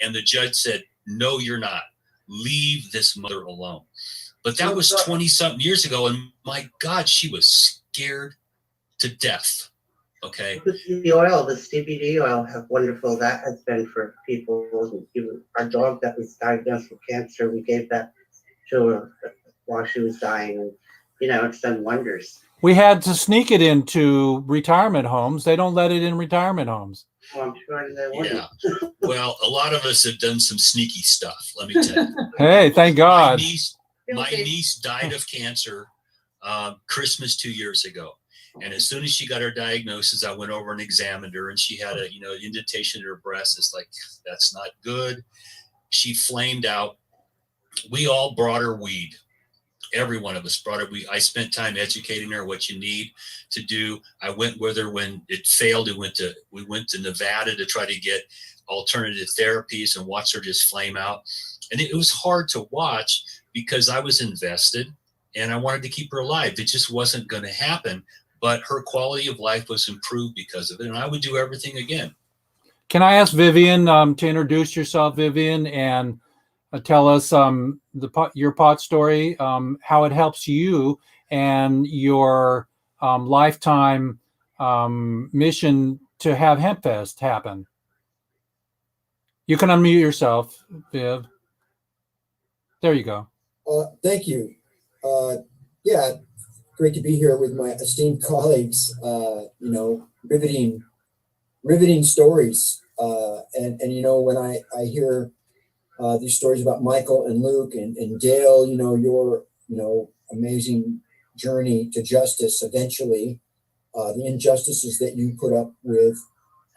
And the judge said, no, you're not. Leave this mother alone. But that was 20 something years ago. And my God, she was scared to death. Okay. The oil, the CBD oil, how wonderful that has been for people. Our dog that was diagnosed with cancer, we gave that to her while she was dying. And, it's done wonders. We had to sneak it into retirement homes. They don't let it in retirement homes. Oh, I'm sure they wouldn't. Yeah. Well, a lot of us have done some sneaky stuff, let me tell you. Hey, thank God. My niece died of cancer Christmas 2 years ago. And as soon as she got her diagnosis, I went over and examined her, and she had a, indentation in her breast. It's like, that's not good. She flamed out. We all brought her weed. Every one of us brought her weed. I spent time educating her what you need to do. I went with her when it failed. We went to Nevada to try to get alternative therapies and watch her just flame out. And it was hard to watch because I was invested and I wanted to keep her alive. It just wasn't going to happen. But her quality of life was improved because of it. And I would do everything again. Can I ask Vivian to introduce yourself, Vivian, and tell us your pot story, how it helps you and your lifetime mission to have Hempfest happen? You can unmute yourself, Viv. There you go. Thank you. Yeah. Great to be here with my esteemed colleagues. Riveting stories. And when I hear these stories about Michael and Luke and Dale, your amazing journey to justice eventually, the injustices that you put up with.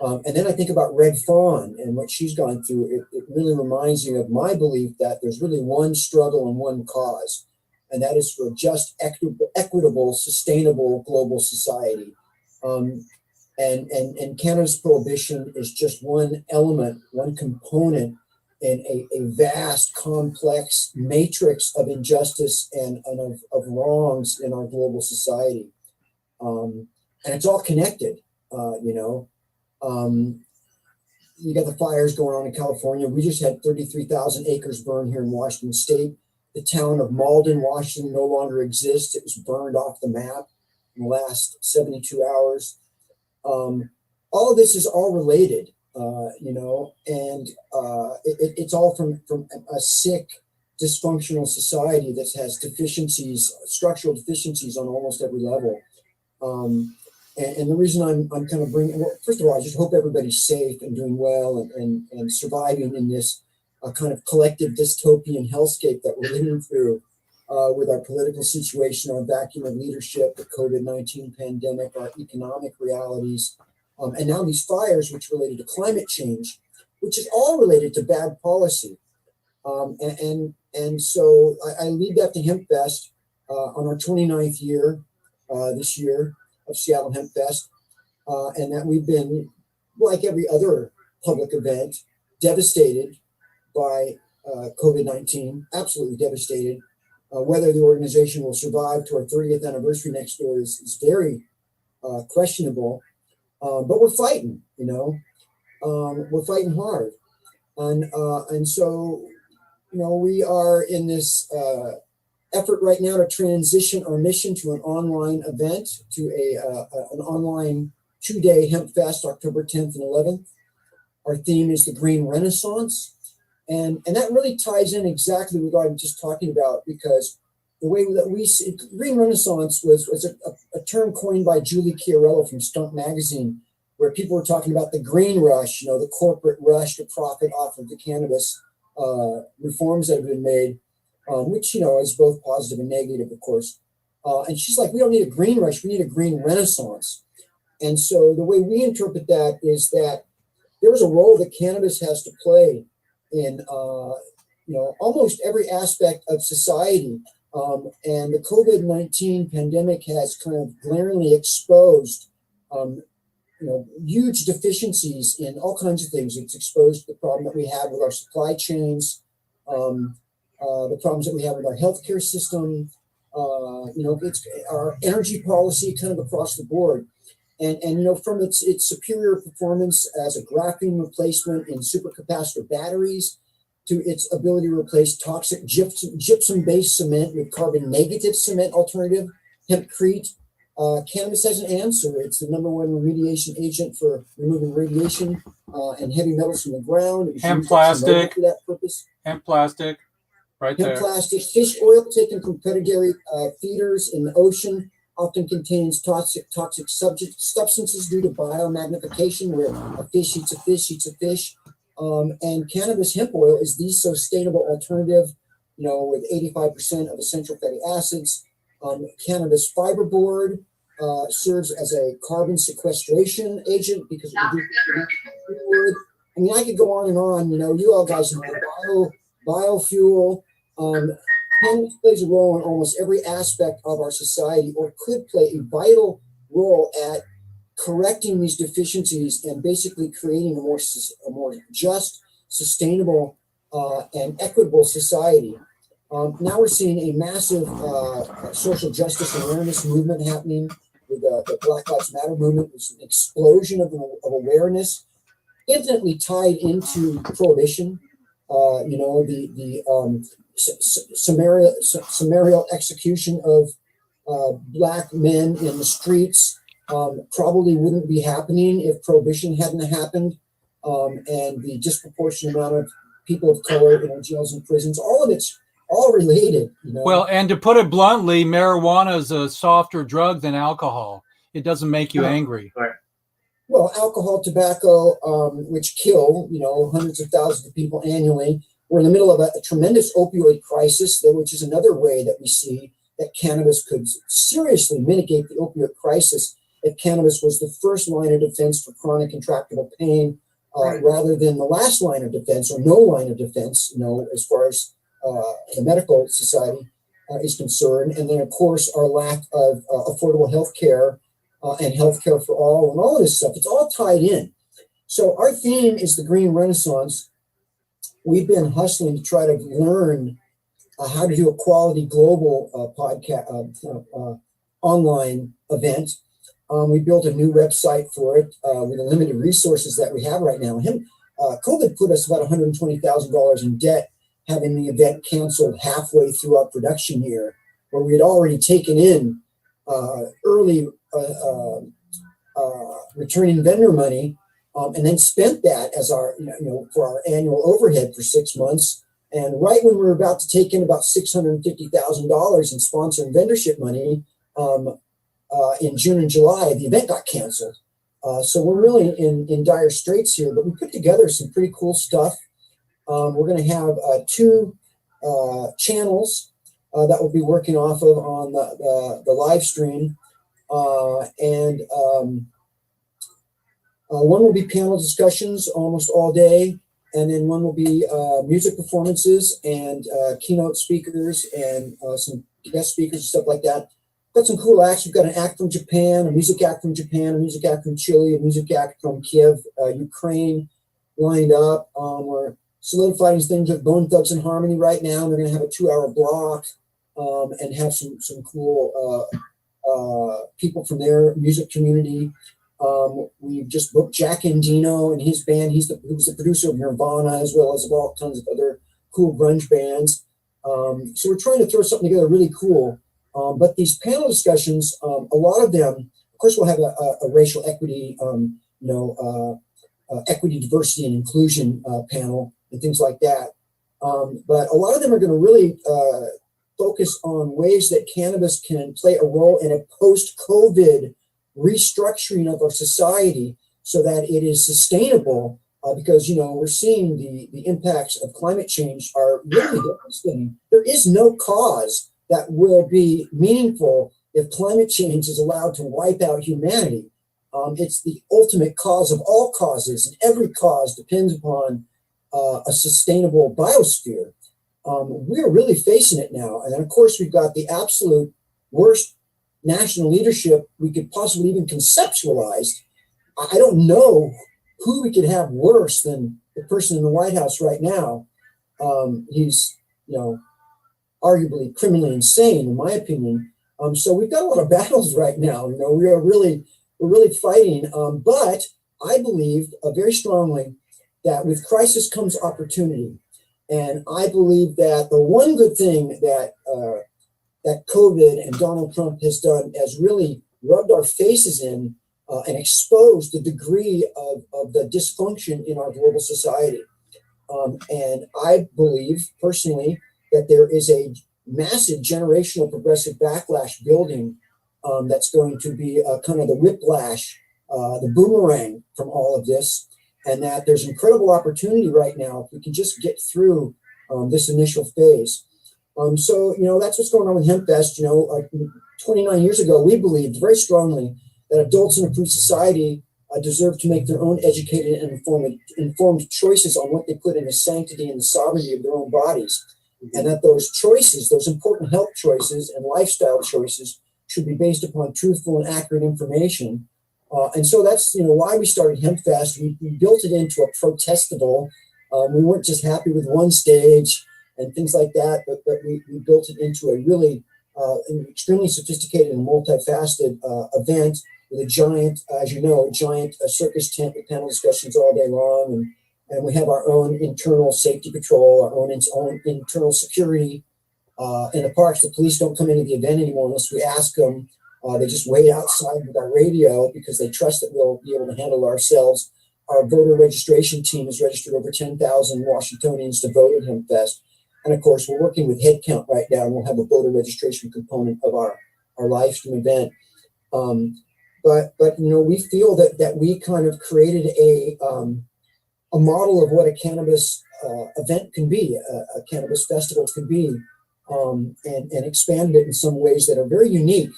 And then I think about Red Fawn and what she's gone through. It really reminds me of my belief that there's really one struggle and one cause. And that is for a just, equitable, sustainable global society. And Canada's prohibition is just one element, one component in a vast, complex matrix of injustice and of wrongs in our global society. And it's all connected, You got the fires going on in California. We just had 33,000 acres burned here in Washington State. The town of Malden, Washington no longer exists. It was burned off the map in the last 72 hours. All of this is all related, and it's all from a sick, dysfunctional society that has deficiencies, structural deficiencies on almost every level. And the reason I'm kind of bringing, well, first of all, I just hope everybody's safe and doing well and surviving in this kind of collective dystopian hellscape that we're living through with our political situation, our vacuum of leadership, the COVID-19 pandemic, our economic realities, and now these fires, which related to climate change, which is all related to bad policy. And so I lead that to Hempfest on our 29th year this year of Seattle Hempfest, and that we've been, like every other public event, devastated by COVID-19, absolutely devastated. Whether the organization will survive to our 30th anniversary next year is very questionable. But we're fighting, we're fighting hard. And so, we are in this effort right now to transition our mission to an online event, to an online 2-day Hempfest, October 10th and 11th. Our theme is the Green Renaissance. And that really ties in exactly with what I'm just talking about, because the way that we see Green Renaissance was a term coined by Julie Chiarello from Stump Magazine, where people were talking about the green rush, the corporate rush to profit off of the cannabis reforms that have been made, which, is both positive and negative, of course. And she's like, we don't need a green rush, we need a green renaissance. And so the way we interpret that is that there is a role that cannabis has to play in almost every aspect of society. And the COVID-19 pandemic has kind of glaringly exposed, huge deficiencies in all kinds of things. It's exposed the problem that we have with our supply chains, the problems that we have with our healthcare system, it's our energy policy kind of across the board. And from its superior performance as a graphene replacement in supercapacitor batteries to its ability to replace toxic gypsum-based cement with carbon-negative cement alternative, hempcrete, cannabis has an answer. It's the #1 remediation agent for removing radiation and heavy metals from the ground. Hemp plastic. For that purpose. Hemp plastic, right there. Hemp plastic, fish oil taken from predatory feeders in the ocean often contains toxic substances due to biomagnification, where a fish eats a fish eats a fish. And cannabis hemp oil is the sustainable alternative, with 85% of essential fatty acids. Cannabis fiberboard serves as a carbon sequestration agent because it reduces wood. I mean, I could go on and on. You all guys know biofuel. Cannabis plays a role in almost every aspect of our society, or could play a vital role at correcting these deficiencies and basically creating a more just, sustainable, and equitable society. Now we're seeing a massive social justice awareness movement happening with the Black Lives Matter movement. There's an explosion of awareness, infinitely tied into prohibition. The summarial execution of Black men in the streets probably wouldn't be happening if prohibition hadn't happened, and the disproportionate amount of people of color in our jails and prisons. All of it's all related. Well, and to put it bluntly, marijuana is a softer drug than alcohol. It doesn't make you angry. Well, alcohol, tobacco, which kill, hundreds of thousands of people annually. We're in the middle of a tremendous opioid crisis, which is another way that we see that cannabis could seriously mitigate the opioid crisis if cannabis was the first line of defense for chronic intractable pain, rather than the last line of defense or no line of defense, as far as the medical society is concerned. And then, of course, our lack of affordable health care and health care for all and all of this stuff. It's all tied in. So our theme is the Green Renaissance. We've been hustling to try to learn how to do a quality global podcast online event. We built a new website for it with the limited resources that we have right now. COVID put us about $120,000 in debt, having the event canceled halfway through our production year, where we had already taken in early returning vendor money, and then spent that as our, for our annual overhead for 6 months. And right when we were about to take in about $650,000 in sponsor and vendorship money, in June and July, the event got canceled. So we're really in dire straits here, but we put together some pretty cool stuff. We're going to have 2 channels that we'll be working off of on the live stream. One will be panel discussions almost all day, and then one will be music performances and keynote speakers and some guest speakers and stuff like that. Got some cool acts. We've got an act from Japan, a music act from Japan, a music act from Chile, a music act from Kiev, Ukraine lined up. We're solidifying things with Bone Thugs and Harmony right now. They're going to have a 2-hour block and have some cool people from their music community. We've just booked Jack Endino and his band. He was the producer of Nirvana, as well as of all tons of other cool grunge bands. So we're trying to throw something together really cool. But these panel discussions, a lot of them, of course, we'll have a racial equity, equity, diversity, and inclusion panel and things like that. But a lot of them are going to really focus on ways that cannabis can play a role in a post-COVID restructuring of our society so that it is sustainable, because, we're seeing the impacts of climate change are really devastating. There is no cause that will be meaningful if climate change is allowed to wipe out humanity. It's the ultimate cause of all causes, and every cause depends upon a sustainable biosphere. we're really facing it now. And then, of course, we've got the absolute worst national leadership we could possibly even conceptualize. I don't know who we could have worse than the person in the White House right now. He's, arguably criminally insane, in my opinion. So we've got a lot of battles right now. We're really fighting. But I believe very strongly that with crisis comes opportunity. And I believe that the one good thing that that COVID and Donald Trump has done has really rubbed our faces in and exposed the degree of the dysfunction in our global society. And I believe personally that there is a massive generational progressive backlash building that's going to be kind of the whiplash, the boomerang from all of this, and that there's incredible opportunity right now if we can just get through this initial phase. So that's what's going on with Hempfest. 29 years ago, we believed very strongly that adults in a free society deserve to make their own educated and informed choices on what they put in the sanctity and the sovereignty of their own bodies. And that those choices, those important health choices and lifestyle choices, should be based upon truthful and accurate information. And so that's why we started Hempfest. We built it into a protestable. We weren't just happy with one stage and things like that, but we built it into a really an extremely sophisticated and multifaceted event with a giant, as you know, circus tent with panel discussions all day long. And we have our own internal safety patrol, our own internal security in the parks. The police don't come into the event anymore unless we ask them. They just wait outside with our radio because they trust that we'll be able to handle it ourselves. Our voter registration team has registered over 10,000 Washingtonians to vote at Hempfest. And of course, we're working with headcount right now, and we'll have a voter registration component of our live stream event. But we feel that we kind of created a model of what a cannabis event can be, a cannabis festival can be, and expanded it in some ways that are very unique.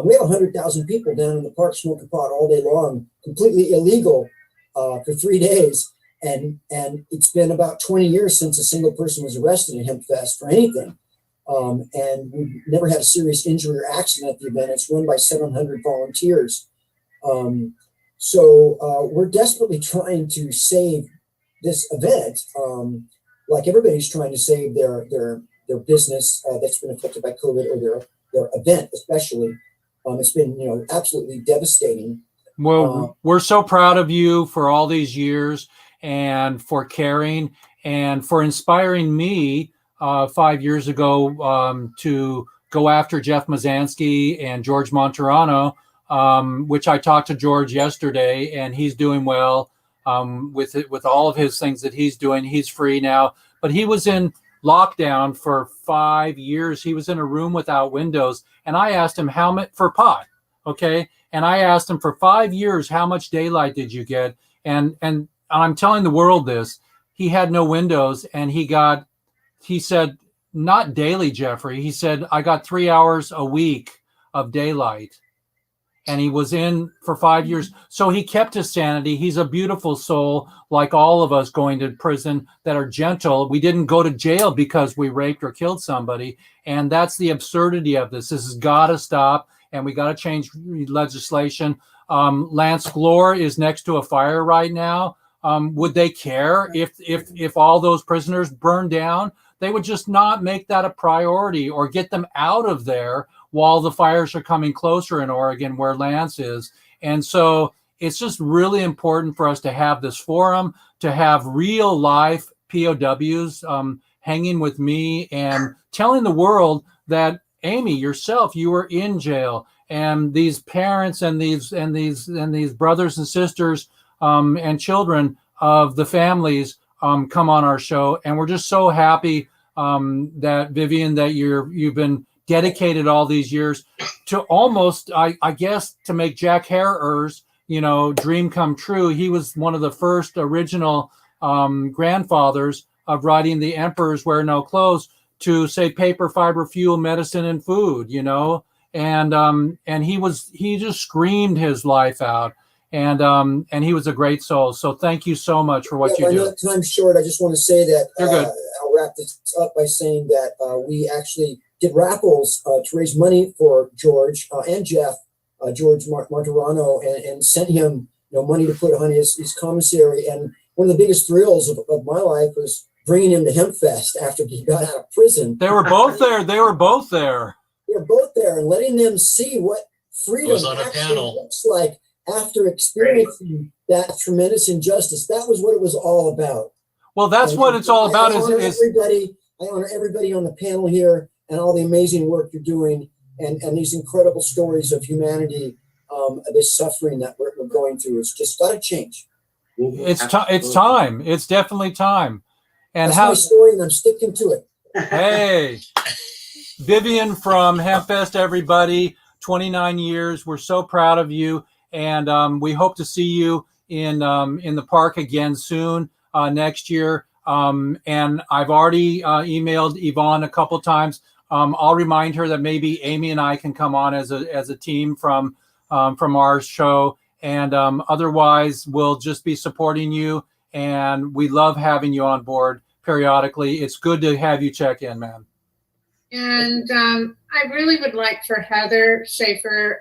We have 100,000 people down in the park smoking pot all day long, completely illegal for 3 days. And it's been about 20 years since a single person was arrested at Hempfest for anything. And we've never had a serious injury or accident at the event. It's run by 700 volunteers. So we're desperately trying to save this event, like everybody's trying to save their business that's been affected by COVID, or their event especially. It's been absolutely devastating. Well, we're so proud of you for all these years and for caring and for inspiring me 5 years ago to go after Jeff Mazansky and George Monterano, which I talked to George yesterday, and he's doing well with all of his things that he's doing. He's free now, but he was in lockdown for 5 years. He was in a room without windows, and I asked him how much for pot, okay? And I asked him for 5 years, how much daylight did you get? And I'm telling the world this, he had no windows, and he said, not daily, Jeffrey. He said, I got 3 hours a week of daylight. And he was in for 5 years. So he kept his sanity. He's a beautiful soul, like all of us going to prison that are gentle. We didn't go to jail because we raped or killed somebody. And that's the absurdity of this. This has got to stop, and we got to change legislation. Lance Glore is next to a fire right now. Would they care if all those prisoners burned down? They would just not make that a priority or get them out of there while the fires are coming closer in Oregon where Lance is. And so it's just really important for us to have this forum, to have real life POWs hanging with me and telling the world that, Amy, yourself, you were in jail, and these parents and these brothers and sisters and children of the families come on our show. And we're just so happy that, Vivian, that you've been dedicated all these years to almost, I guess, to make Jack Herer's, dream come true. He was one of the first original grandfathers of writing The Emperors Wear No Clothes to say paper, fiber, fuel, medicine, and food, and he just screamed his life out. And he was a great soul. So thank you so much for what you do. Time's short. I just want to say that You're good. a wrap this up by saying that we actually did raffles to raise money for George and Jeff, George Martirano, and sent him money to put on his commissary. And one of the biggest thrills of my life was bringing him to Hempfest after he got out of prison. They were both there. They were both there. They were both there, and letting them see what freedom Was on a actually panel. looks like after experiencing that tremendous injustice. That was what it was all about. Well, that's what it's all about. I honor everybody on the panel here and all the amazing work you're doing and these incredible stories of humanity, this suffering that we're going through. It's just got to change. It's time. It's definitely time. And that's my story, and I'm sticking to it. Hey, Vivian from Hempfest, everybody, 29 years. We're so proud of you, and we hope to see you in the park again soon next year. And I've already emailed Yvonne a couple times. I'll remind her that maybe Amy and I can come on as a team from our show, and otherwise we'll just be supporting you. And we love having you on board periodically. It's good to have you check in, man. And I really would like for Heather Schafer,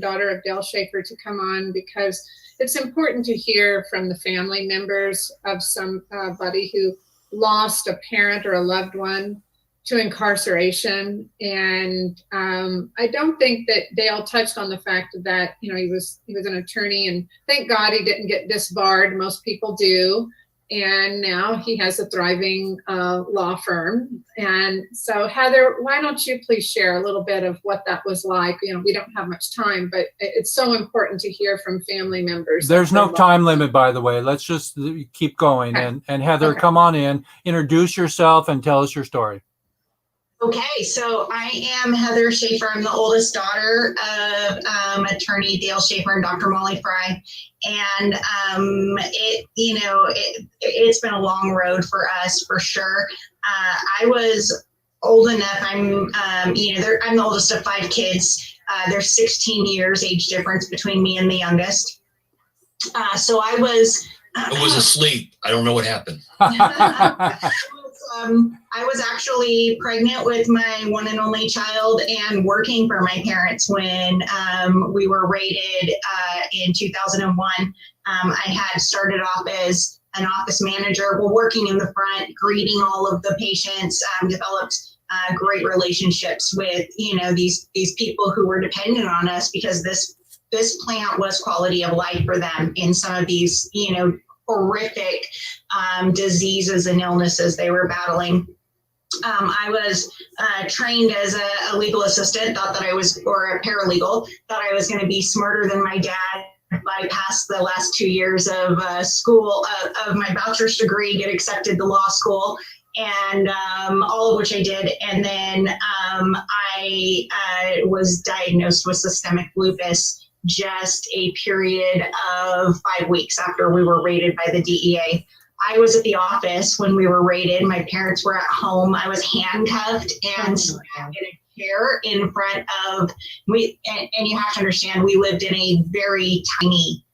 daughter of Dale Schafer, to come on, because it's important to hear from the family members of somebody who lost a parent or a loved one to incarceration. And I don't think that Dale touched on the fact that he was an attorney, and thank God he didn't get disbarred. Most people do. And now he has a thriving law firm. And so, Heather, why don't you please share a little bit of what that was like? We don't have much time, but it's so important to hear from family members. There's no time limit, by the way. Let's just keep going. Okay. And Heather, come on in, introduce yourself and tell us your story. Okay, so I am Heather Schafer. I'm the oldest daughter of attorney Dale Schafer and Dr. Molly Fry. And it's been a long road for us, for sure. I was old enough. I'm the oldest of 5 kids. There's 16 years age difference between me and the youngest. So I was asleep. I don't know what happened. I was actually pregnant with my one and only child and working for my parents when we were raided in 2001. I had started off as an office manager, working in the front, greeting all of the patients, developed great relationships with these people who were dependent on us, because this plant was quality of life for them in some of these horrific diseases and illnesses they were battling. I was trained as a legal assistant, or a paralegal, thought I was going to be smarter than my dad, bypass the last 2 years of school, of my bachelor's degree, get accepted to law school, and all of which I did. And then I was diagnosed with systemic lupus just a period of 5 weeks after we were raided by the DEA. I was at the office when we were raided. My parents were at home. I was handcuffed and sat in a chair in front of me. And you have to understand, we lived in a very tiny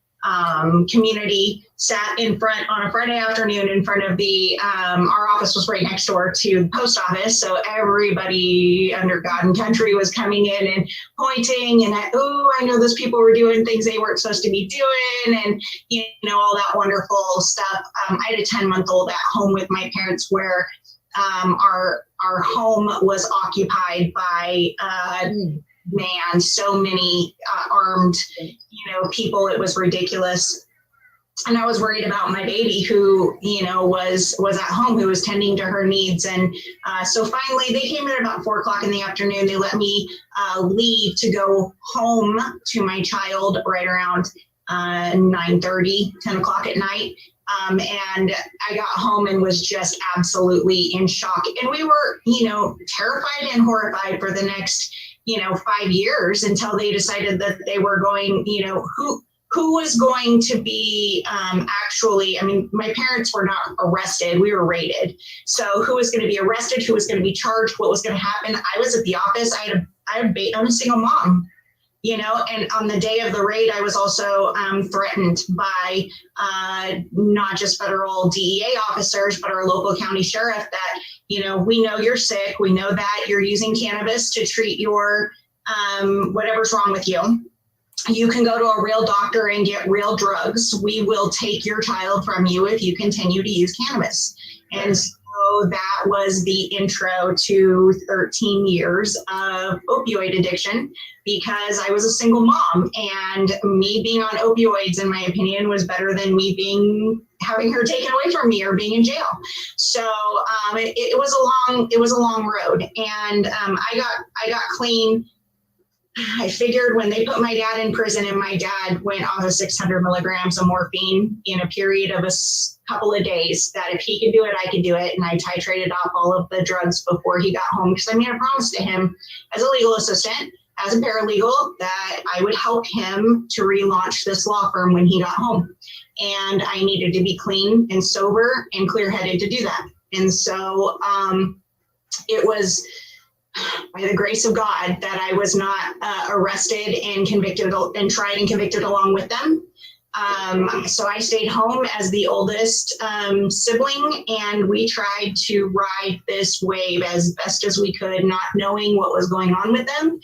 community, sat in front on a Friday afternoon in front of our office was right next door to the post office. So everybody under God and country was coming in and pointing, and I know those people were doing things they weren't supposed to be doing, and all that wonderful stuff. I had a 10-month-old at home with my parents, where our home was occupied by man, so many armed people. It was ridiculous. And I was worried about my baby, who was at home, who was tending to her needs. And so finally they came in about 4:00 in the afternoon. They let me leave to go home to my child right around 9:30, 10 o'clock at night. And I got home and was just absolutely in shock. And we were, terrified and horrified for the next 5 years, until they decided that they were going, who was going to be actually, my parents were not arrested. We were raided. So who was going to be arrested? Who was going to be charged? What was going to happen? I was at the office. I'm a single mom. you know, and on the day of the raid, I was also threatened by not just federal DEA officers, but our local county sheriff that, you know, we know you're sick. We know that you're using cannabis to treat your whatever's wrong with you. You can go to a real doctor and get real drugs. We will take your child from you if you continue to use cannabis. And so that was the intro to 13 years of opioid addiction, because I was a single mom, and me being on opioids, in my opinion, was better than me having her taken away from me or being in jail. So it was a long road, and I got clean. I figured when they put my dad in prison, and my dad went off of 600 milligrams of morphine in a period of a couple of days, that if he could do it, I could do it. And I titrated off all of the drugs before he got home, because I made a promise to him as a legal assistant, as a paralegal, that I would help him to relaunch this law firm when he got home. And I needed to be clean and sober and clear-headed to do that. And so it was by the grace of God that I was not arrested and convicted and tried and convicted along with them. So I stayed home as the oldest sibling, and we tried to ride this wave as best as we could, not knowing what was going on with them.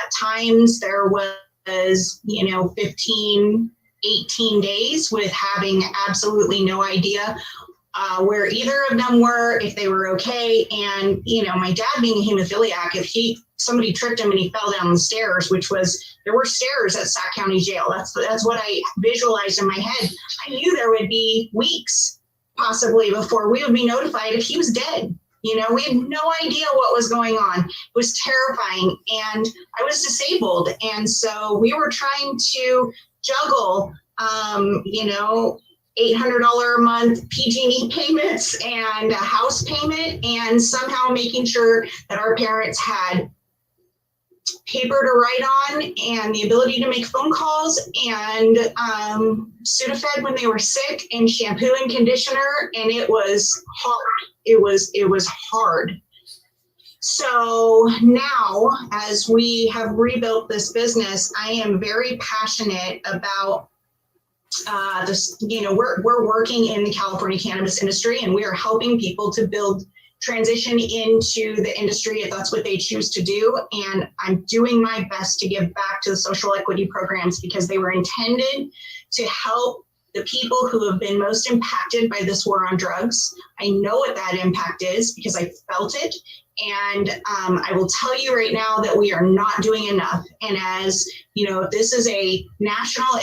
At times there was, 15, 18 days with having absolutely no idea where either of them were, if they were okay. And, my dad being a hemophiliac, if somebody tripped him and he fell down the stairs, there were stairs at Sac County Jail. That's what I visualized in my head. I knew there would be weeks possibly before we would be notified if he was dead. We had no idea what was going on. It was terrifying, and I was disabled. And so we were trying to juggle, $800 a month PG&E payments and a house payment, and somehow making sure that our parents had paper to write on and the ability to make phone calls, and Sudafed when they were sick, and shampoo and conditioner. And it was hard. It was hard. So now, as we have rebuilt this business, I am very passionate about we're working in the California cannabis industry, and we are helping people to transition into the industry if that's what they choose to do. And I'm doing my best to give back to the social equity programs, because they were intended to help the people who have been most impacted by this war on drugs. I know what that impact is because I felt it. And I will tell you right now that we are not doing enough. And as this is a national,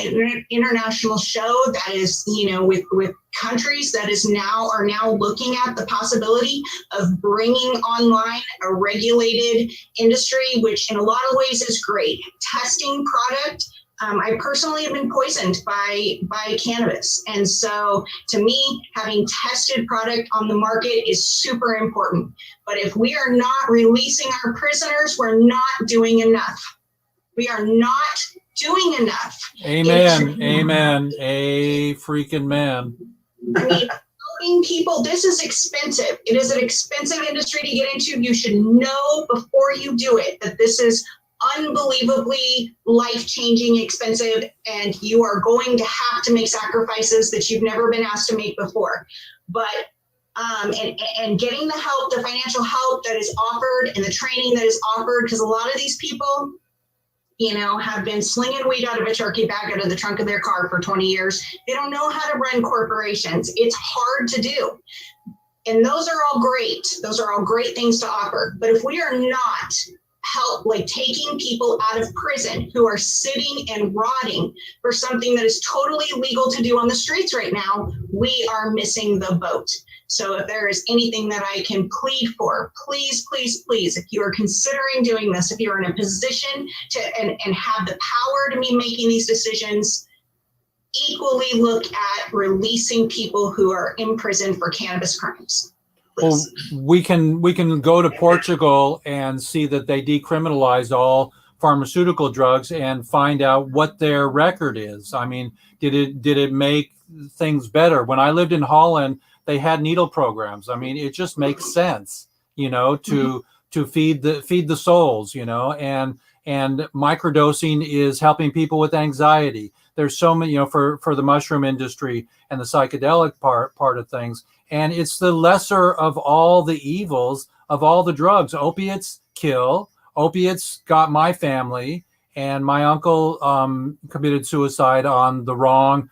international show that is, with countries that are now looking at the possibility of bringing online a regulated industry, which in a lot of ways is great. Testing product. I personally have been poisoned by cannabis. And so to me, having tested product on the market is super important. But if we are not releasing our prisoners, we're not doing enough. We are not doing enough. Amen. Amen. A freaking man. I mean, helping people, this is expensive. It is an expensive industry to get into. You should know before you do it that this is unbelievably life-changing, expensive, and you are going to have to make sacrifices that you've never been asked to make before. But and getting the help, the financial help that is offered, and the training that is offered, because a lot of these people, have been slinging weed out of a turkey bag out of the trunk of their car for 20 years. They don't know how to run corporations. It's hard to do. And those are all great. Those are all great things to offer. But if we are not taking people out of prison who are sitting and rotting for something that is totally legal to do on the streets right now, we are missing the boat. So if there is anything that I can plead for, please, please, please, if you are considering doing this, if you're in a position to and have the power to be making these decisions, equally look at releasing people who are in prison for cannabis crimes. Well, we can go to Portugal and see that they decriminalized all pharmaceutical drugs and find out what their record is. I mean, did it make things better? When I lived in Holland, they had needle programs. I mean, it just makes sense, to feed the souls, and and microdosing is helping people with anxiety. There's so many, for the mushroom industry and the psychedelic part of things. And it's the lesser of all the evils of all the drugs. Opiates kill. Opiates got my family, and my uncle committed suicide on the wrong,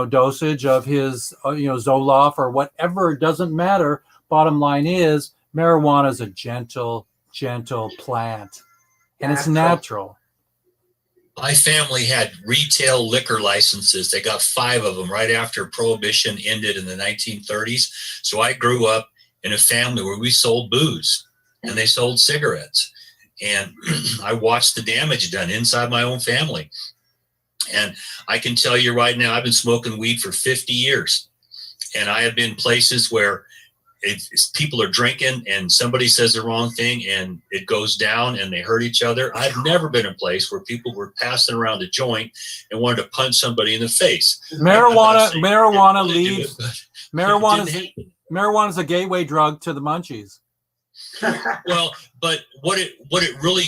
dosage of his, Zoloft or whatever. It doesn't matter. Bottom line is marijuana is a gentle plant, and it's natural. My family had retail liquor licenses. They got 5 of them right after Prohibition ended in the 1930s. So I grew up in a family where we sold booze and they sold cigarettes. And I watched the damage done inside my own family. And I can tell you right now, I've been smoking weed for 50 years. And I have been places where people are drinking and somebody says the wrong thing and it goes down and they hurt each other. I've never been in a place where people were passing around a joint and wanted to punch somebody in the face. Marijuana is a gateway drug to the munchies. Well, but what it really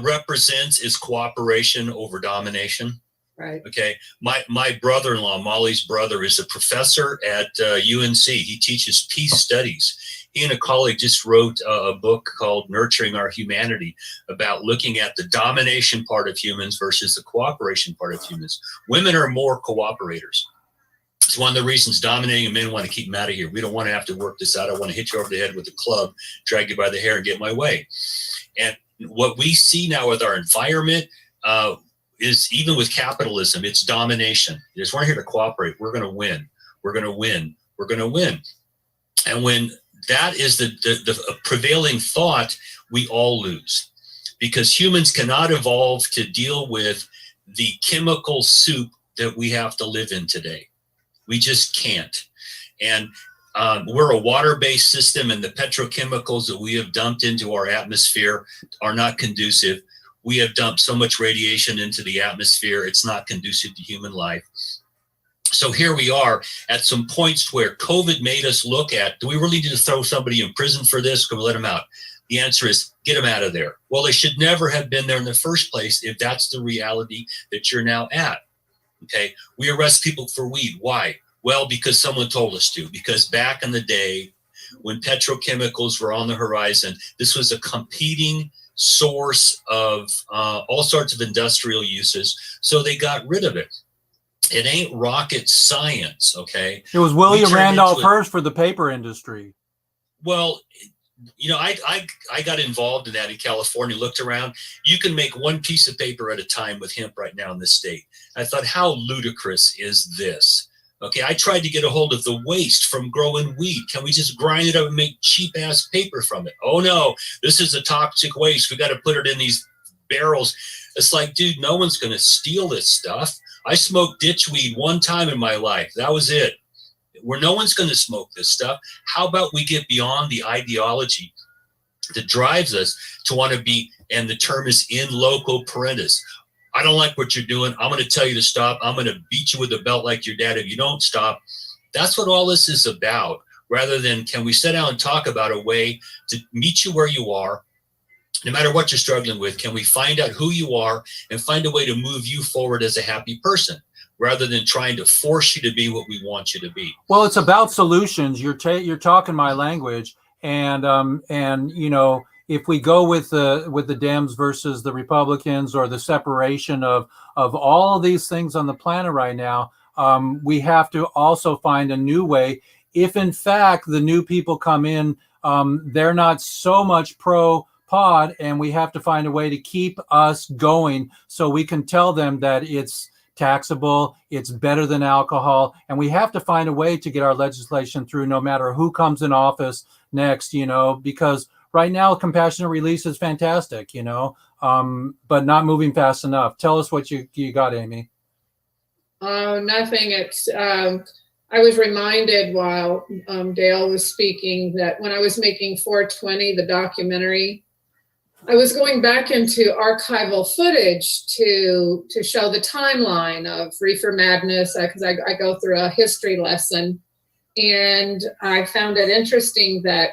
represents is cooperation over domination. Right. Okay. My brother-in-law, Molly's brother, is a professor at UNC. He teaches peace studies. He and a colleague just wrote a book called Nurturing Our Humanity about looking at the domination part of humans versus the cooperation part of humans. Women are more cooperators. It's one of the reasons dominating men want to keep them out of here. We don't want to have to work this out. I want to hit you over the head with a club, drag you by the hair, and get my way. And what we see now with our environment, is even with capitalism, it's domination. It's we're here to cooperate. We're going to win. We're going to win. We're going to win. And when that is the prevailing thought, we all lose, because humans cannot evolve to deal with the chemical soup that we have to live in today. We just can't. And we're a water-based system, and the petrochemicals that we have dumped into our atmosphere are not conducive. We have dumped so much radiation into the atmosphere, it's not conducive to human life. So here we are at some points where COVID made us look at, do we really need to throw somebody in prison for this? Can we let them out? The answer is, get them out of there. Well, they should never have been there in the first place if that's the reality that you're now at. Okay, we arrest people for weed. Why? Well, because someone told us to. Because back in the day, when petrochemicals were on the horizon, this was a competing source of all sorts of industrial uses. So they got rid of it. It ain't rocket science, okay? It was William Randolph Hearst for the paper industry. Well, I got involved in that in California, looked around. You can make one piece of paper at a time with hemp right now in this state. I thought, how ludicrous is this? Okay, I tried to get a hold of the waste from growing weed. Can we just grind it up and make cheap-ass paper from it? Oh, no, this is a toxic waste. We got to put it in these barrels. It's like, dude, no one's going to steal this stuff. I smoked ditchweed one time in my life. That was it. Where no one's going to smoke this stuff. How about we get beyond the ideology that drives us to want to be, and the term is in loco parentis. I don't like what you're doing. I'm going to tell you to stop. I'm going to beat you with a belt like your dad if you don't stop. That's what all this is about, rather than can we sit down and talk about a way to meet you where you are, no matter what you're struggling with. Can we find out who you are and find a way to move you forward as a happy person, rather than trying to force you to be what we want you to be? Well, it's about solutions. You're talking my language, and if we go with the Dems versus the Republicans, or the separation of all of these things on the planet right now, we have to also find a new way. If in fact the new people come in, they're not so much pro-pod, and we have to find a way to keep us going so we can tell them that it's taxable, it's better than alcohol, and we have to find a way to get our legislation through no matter who comes in office next, because right now, compassionate release is fantastic, but not moving fast enough. Tell us what you got, Amy. Oh, nothing. It's I was reminded while Dale was speaking that when I was making 420, the documentary, I was going back into archival footage to show the timeline of Reefer Madness, because I go through a history lesson, and I found it interesting that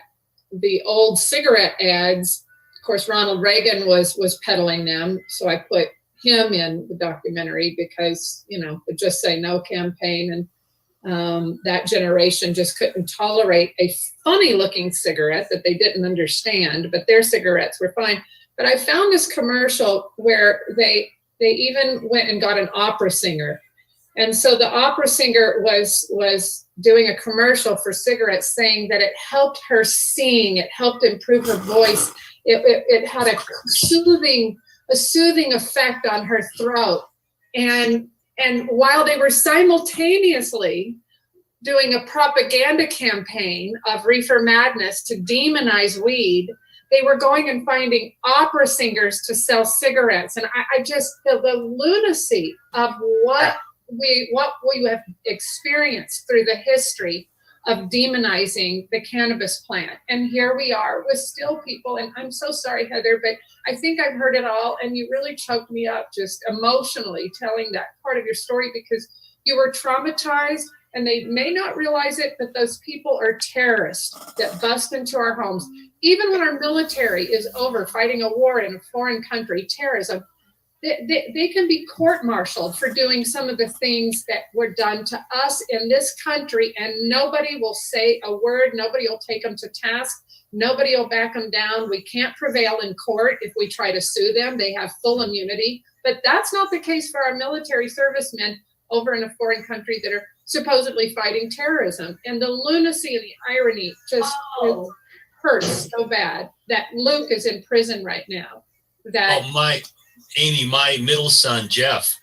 the old cigarette ads Of course, Ronald Reagan was peddling them, so I put him in the documentary because, you know, the Just Say No campaign, and that generation just couldn't tolerate a funny looking cigarette that they didn't understand, but their cigarettes were fine. But I found this commercial where they even went and got an opera singer. And so the opera singer was doing a commercial for cigarettes, saying that it helped her sing, it helped improve her voice. It had a soothing effect on her throat. And while they were simultaneously doing a propaganda campaign of reefer madness to demonize weed, they were going and finding opera singers to sell cigarettes. And I just feel the lunacy of what we have experienced through the history of demonizing the cannabis plant. And here we are with still people, and I'm so sorry, Heather, but I think I've heard it all, and you really choked me up just emotionally telling that part of your story, because you were traumatized, and they may not realize it, but those people are terrorists that bust into our homes. Even when our military is over fighting a war in a foreign country, terrorism, they can be court-martialed for doing some of the things that were done to us in this country, and nobody will say a word. Nobody will take them to task. Nobody will back them down. We can't prevail in court if we try to sue them. They have full immunity. But that's not the case for our military servicemen over in a foreign country that are supposedly fighting terrorism. And the lunacy and the irony just hurts so bad that Luke is in prison right now. That Amy, my middle son, Jeff,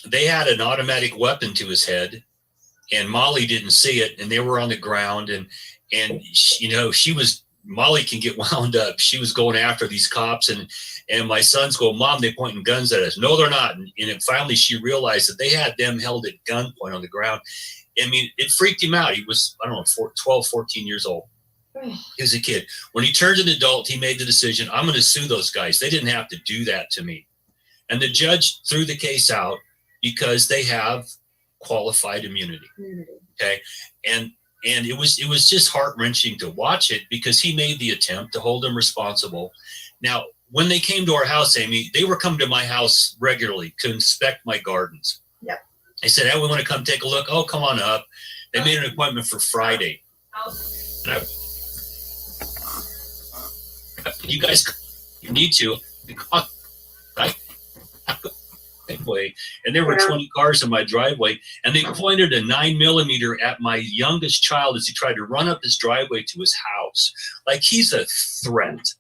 they had an automatic weapon to his head, and Molly didn't see it, and they were on the ground, and you know, Molly can get wound up. She was going after these cops, and my sons go, "Mom, they're pointing guns at us." "No, they're not." And finally she realized that they had them held at gunpoint on the ground. I mean, it freaked him out. He was, I don't know, 12, 14 years old. He was a kid. When he turned an adult, he made the decision, I'm going to sue those guys. They didn't have to do that to me. And the judge threw the case out because they have qualified immunity. Okay. And it was just heart-wrenching to watch it, because he made the attempt to hold them responsible. Now, when they came to our house, Amy, they were coming to my house regularly to inspect my gardens. Yep. I said, "Hey, we want to come take a look." "Oh, come on up." They made an appointment for Friday. And you guys, you need to, right? And there were 20 cars in my driveway, and they pointed a 9mm at my youngest child as he tried to run up his driveway to his house, like he's a threat.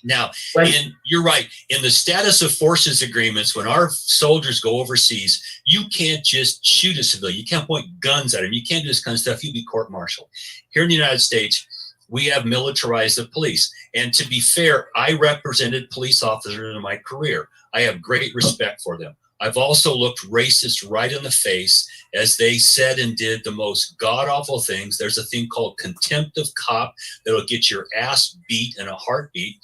Now, and you're right, in the status of forces agreements, when our soldiers go overseas, you can't just shoot a civilian. You can't point guns at him. You can't do this kind of stuff. You'd be court-martialed. Here in the United States, we have militarized the police. And to be fair, I represented police officers in my career. I have great respect for them. I've also looked racist right in the face as they said and did the most god-awful things. There's a thing called contempt of cop that'll get your ass beat in a heartbeat.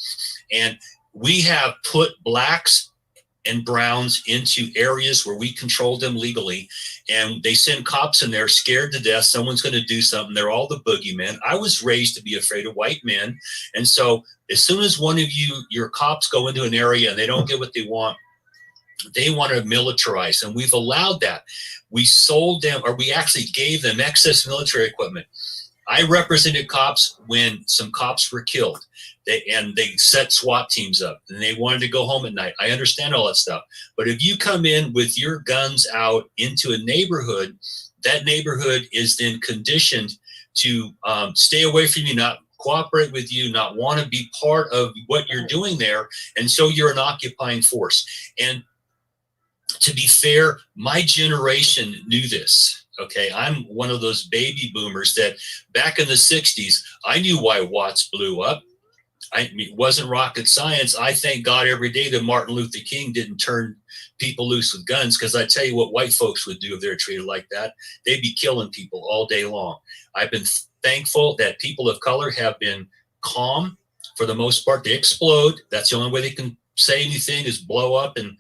And we have put blacks and browns into areas where we control them legally, and they send cops in there scared to death someone's going to do something. They're all the boogeymen. I was raised to be afraid of white men, and so as soon as one of your cops go into an area and they don't get what they want to militarize, and we've allowed that. We sold them, or we actually gave them excess military equipment. I represented cops when some cops were killed. They set SWAT teams up, and they wanted to go home at night. I understand all that stuff. But if you come in with your guns out into a neighborhood, that neighborhood is then conditioned to stay away from you, not cooperate with you, not want to be part of what you're doing there. And so you're an occupying force. And to be fair, my generation knew this. Okay, I'm one of those baby boomers that back in the 60s, I knew why Watts blew up. It wasn't rocket science. I thank God every day that Martin Luther King didn't turn people loose with guns, because I tell you what white folks would do if they're treated like that. They'd be killing people all day long. I've been thankful that people of color have been calm for the most part. They explode. That's the only way they can say anything is blow up. And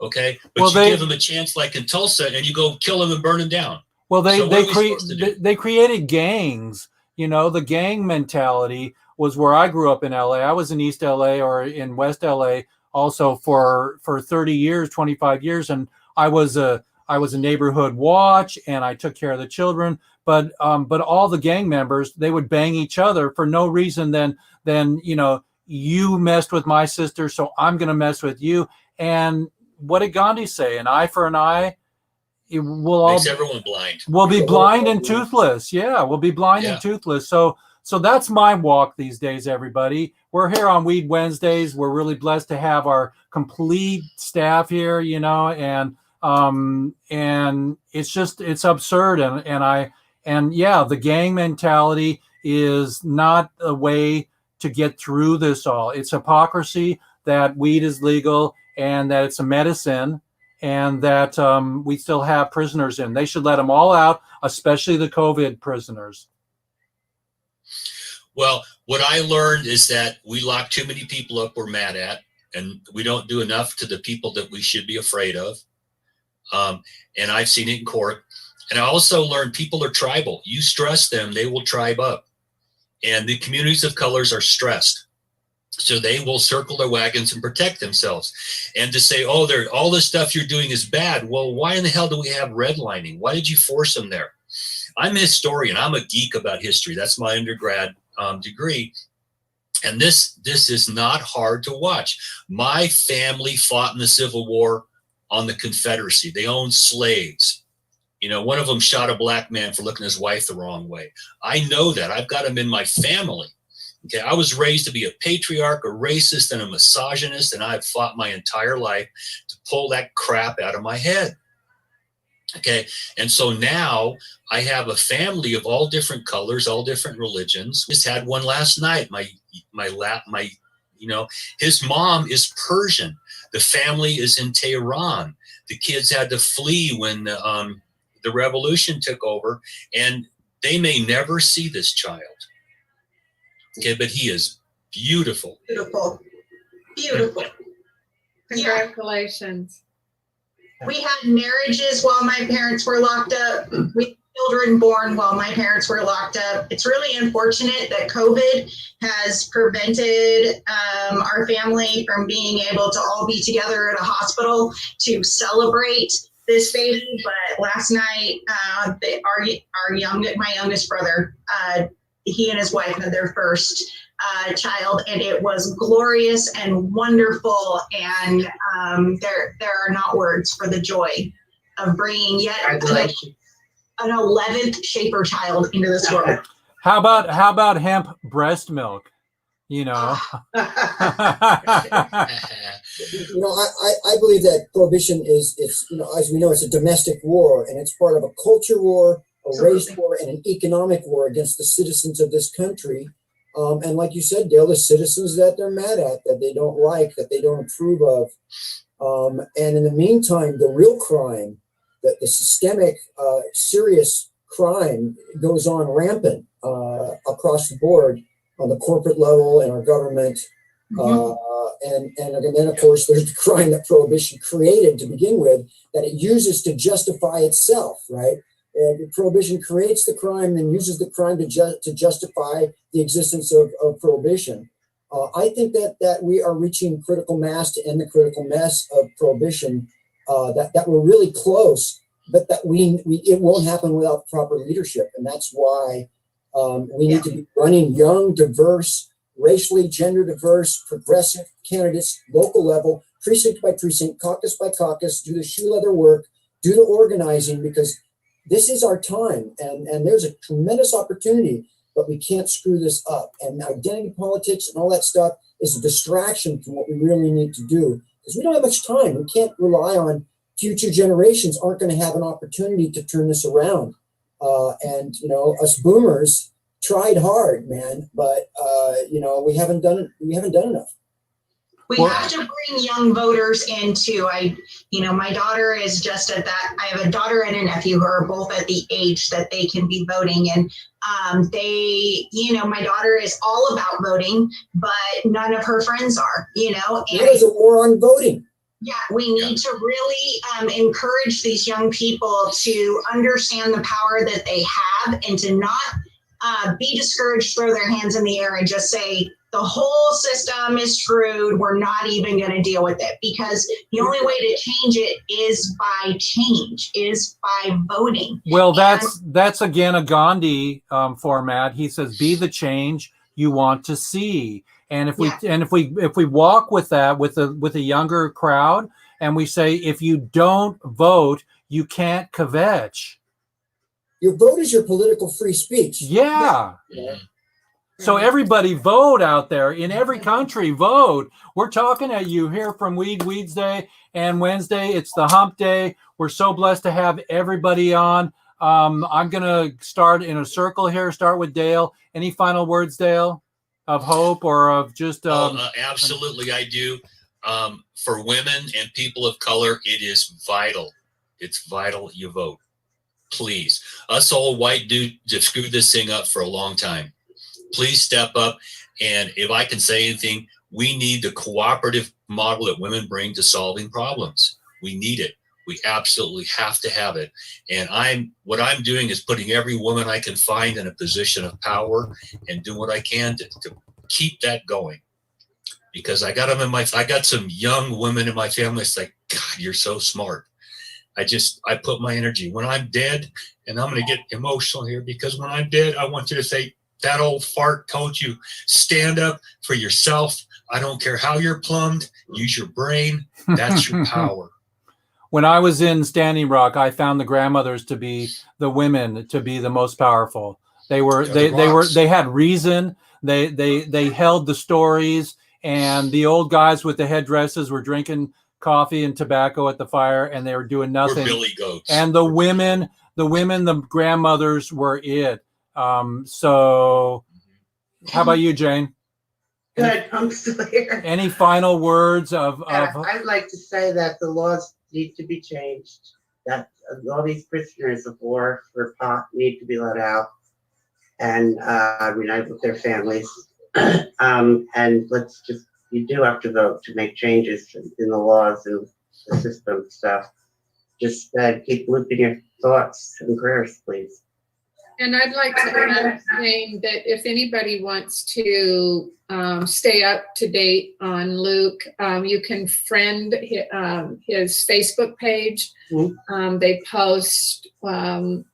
okay, but you give them a chance like in Tulsa, and you go kill them and burn them down. Well, they created gangs. You know, the gang mentality was where I grew up in LA. I was in East LA or in West LA also for 30 years, 25 years. And I was a neighborhood watch, and I took care of the children. But all the gang members, they would bang each other for no reason than you messed with my sister, so I'm going to mess with you. And what did Gandhi say? An eye for an eye. Makes everyone blind. We'll be blind and toothless. Yeah, we'll be blind and toothless. So that's my walk these days, everybody. We're here on Weed Wednesdays. We're really blessed to have our complete staff here, and it's absurd. And the gang mentality is not a way to get through this all. It's hypocrisy that weed is legal and that it's a medicine, and that we still have prisoners in. They should let them all out, especially the COVID prisoners. Well, what I learned is that we lock too many people up we're mad at, and we don't do enough to the people that we should be afraid of. And I've seen it in court. And I also learned people are tribal. You stress them, they will tribe up. And the communities of colors are stressed. So they will circle their wagons and protect themselves. And to say, oh, all this stuff you're doing is bad. Well, why in the hell do we have redlining? Why did you force them there? I'm a historian. I'm a geek about history. That's my undergrad degree. And this is not hard to watch. My family fought in the Civil War on the Confederacy. They owned slaves. One of them shot a black man for looking at his wife the wrong way. I know that. I've got them in my family. Okay, I was raised to be a patriarch, a racist, and a misogynist, and I've fought my entire life to pull that crap out of my head. Okay, and so now I have a family of all different colors, all different religions. Just had one last night. His mom is Persian. The family is in Tehran. The kids had to flee when the revolution took over, and they may never see this child. Okay, but he is beautiful. Beautiful. Beautiful. Congratulations. We had marriages while my parents were locked up. We had children born while my parents were locked up. It's really unfortunate that COVID has prevented our family from being able to all be together at a hospital to celebrate this baby. But last night, my youngest brother, he and his wife had their first child, and it was glorious and wonderful. And there are not words for the joy of bringing yet an 11th Schafer child into this world. How about hemp breast milk? I believe that prohibition is, as we know, it's a domestic war, and it's part of a culture war, a race war, and an economic war against the citizens of this country. And like you said, Dale, the citizens that they're mad at, that they don't like, that they don't approve of. And in the meantime, the real crime, the systemic, serious crime goes on rampant across the board on the corporate level and our government. And then, of course, there's the crime that prohibition created to begin with, that it uses to justify itself, right? Prohibition creates the crime, then uses the crime to justify the existence of prohibition. I think that we are reaching critical mass to end the critical mess of prohibition, that we're really close, but that it won't happen without proper leadership. And that's why we need to be running young, diverse, racially, gender diverse, progressive candidates, local level, precinct by precinct, caucus by caucus, do the shoe leather work, do the organizing, because this is our time, and there's a tremendous opportunity, but we can't screw this up. And identity politics and all that stuff is a distraction from what we really need to do, because we don't have much time. We can't rely on future generations aren't going to have an opportunity to turn this around. And us boomers tried hard, man, but we haven't done it. We haven't done enough. We have to bring young voters into, my daughter is just at that. I have a daughter and a nephew who are both at the age that they can be voting. And my daughter is all about voting, but none of her friends are, And there's a war on voting. Yeah, we need to really encourage these young people to understand the power that they have and to not be discouraged, throw their hands in the air and just say, the whole system is screwed. We're not even going to deal with it, because the only way to change it is by voting. Well, that's again a Gandhi format. He says, "Be the change you want to see." And if we walk with that with a younger crowd, and we say, if you don't vote, you can't kvetch. Your vote is your political free speech. Yeah. So everybody vote out there in every country, vote. We're talking at you here from WEEDsday, and Wednesday it's the Hump Day. We're so blessed to have everybody on. I'm gonna start in a circle here. Start with Dale. Any final words, Dale, of hope or of just? Absolutely, I do. For women and people of color, it is vital. It's vital you vote. Please, us old white dudes have screwed this thing up for a long time. Please step up. And if I can say anything, we need the cooperative model that women bring to solving problems. We need it. We absolutely have to have it. And what I'm doing is putting every woman I can find in a position of power and do what I can to keep that going. Because I got some young women in my family. It's like, God, you're so smart. I put my energy. When I'm dead, and I'm going to get emotional here, because when I'm dead, I want you to say, that old fart told you, stand up for yourself. I don't care how you're plumbed. Use your brain. That's your power. When I was in Standing Rock, I found the grandmothers to be the women to be the most powerful. They had reason. They held the stories, and the old guys with the headdresses were drinking coffee and tobacco at the fire, and they were doing nothing. We're Billy Goats. And the women, the grandmothers were it. So how about you, Jane? Good, I'm still here. Any final words of I'd like to say that the laws need to be changed, that all these prisoners of war for pot need to be let out and reunite with their families. And you do have to vote to make changes in the laws and the system stuff. Just keep looping your thoughts and prayers, please. And I'd like to add, Jane, that if anybody wants to stay up to date on Luke, you can friend his Facebook page. They post the